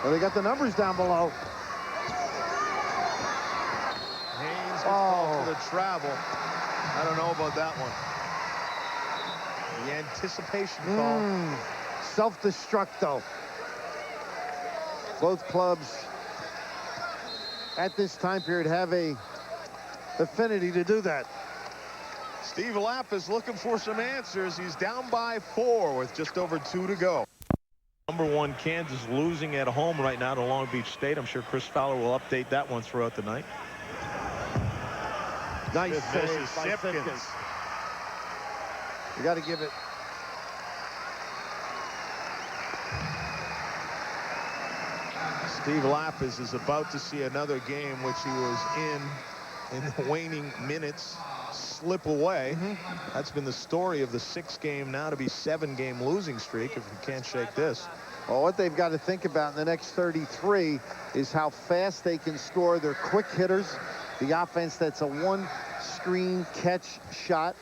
Well, they got the numbers down below. Haynes gets called for the travel. I don't know about that one. The anticipation call. Self-destruct, though. Both clubs at this time period have a affinity to do that. Steve Lapis looking for some answers. He's down by 4 with just over 2 to go. #1 Kansas losing at home right now to Long Beach State. I'm sure Chris Fowler will update that one throughout the night. Nice save by Simpkins. Simpkins. You got to give it. Steve Lapis is about to see another game which he was in the waning minutes slip away. That's been the story of the 6-game, now to be 7-game losing streak if you can't shake this. Well, what they've got to think about in the next 33 is how fast they can score. They're quick hitters. The offense that's a one-screen catch shot,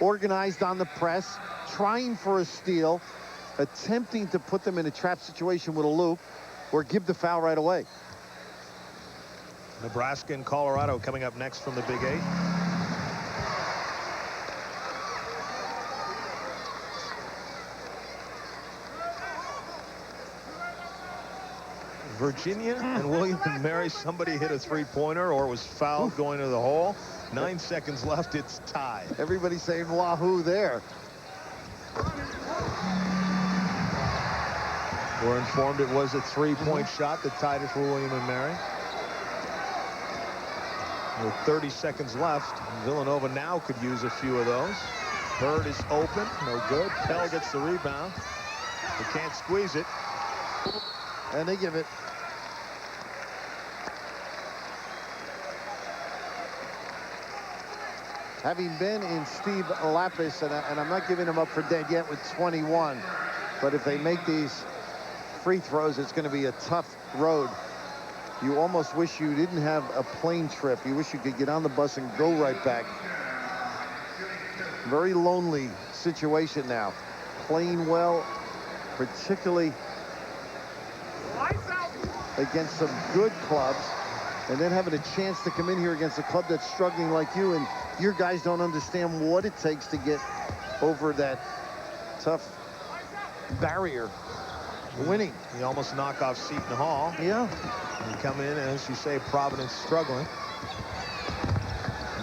organized on the press, trying for a steal, attempting to put them in a trap situation with a loop, or give the foul right away. Nebraska and Colorado coming up next from the Big 8. Virginia and William and Mary, somebody hit a three-pointer or was fouled going to the hole. 9 seconds left, it's tied. Everybody's saying wahoo there. We're informed it was a three-point shot that tied it for William and Mary. With 30 seconds left, Villanova now could use a few of those. Bird is open, no good. Pell gets the rebound. They can't squeeze it. And they give it. Having been in Steve Lapis, and I'm not giving him up for dead yet with 21, but if they make these free throws, it's going to be a tough road. You almost wish you didn't have a plane trip. You wish you could get on the bus and go right back. Very lonely situation now. Playing well, particularly against some good clubs, and then having a chance to come in here against a club that's struggling like you, and your guys don't understand what it takes to get over that tough barrier. Winning. You almost knock off Seton Hall. Yeah. You come in, and as you say, Providence struggling.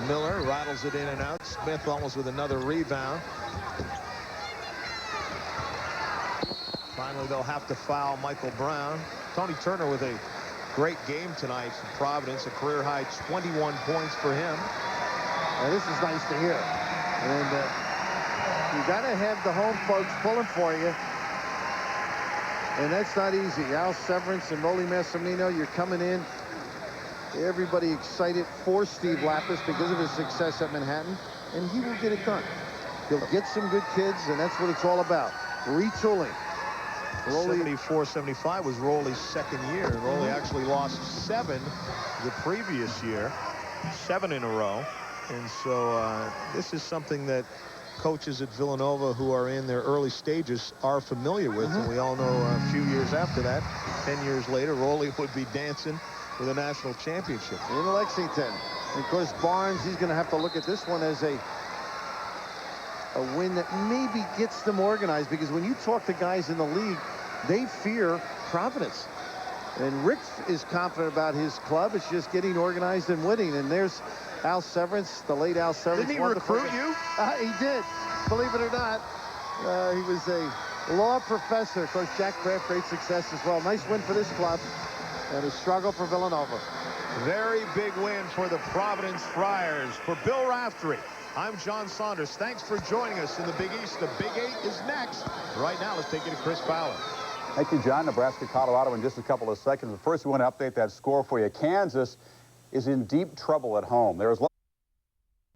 Miller rattles it in and out. Smith almost with another rebound. Finally, they'll have to foul Michael Brown. Tony Turner with a great game tonight for Providence. A career-high 21 points for him. Now, this is nice to hear. And you got to have the home folks pulling for you. And that's not easy. Al Severance and Rolly Massimino, you're coming in. Everybody excited for Steve Lapis because of his success at Manhattan. And he will get it done. He'll get some good kids, and that's what it's all about. Retooling. 74-75 was Rolly's second year. Rolly actually lost 7 the previous year. 7 in a row. And so this is something that coaches at Villanova who are in their early stages are familiar with. And we all know a few years after that, 10 years later, Rolly would be dancing with a national championship. In Lexington. And of course, Barnes, he's going to have to look at this one as a win that maybe gets them organized, because when you talk to guys in the league, they fear Providence. And Rick is confident about his club. It's just getting organized and winning. And there's Al Severance, the late Al Severance. Didn't he recruit you? He did, believe it or not. He was a law professor. Of course, Jack Kraft, great success as well. Nice win for this club, and a struggle for Villanova. Very big win for the Providence Friars. For Bill Raftery, I'm John Saunders. Thanks for joining us in the Big East. The Big 8 is next. Right now, let's take you to Chris Fowler. Thank you, John. Nebraska, Colorado in just a couple of seconds. But first, we want to update that score for you. Kansas is in deep trouble at home. There is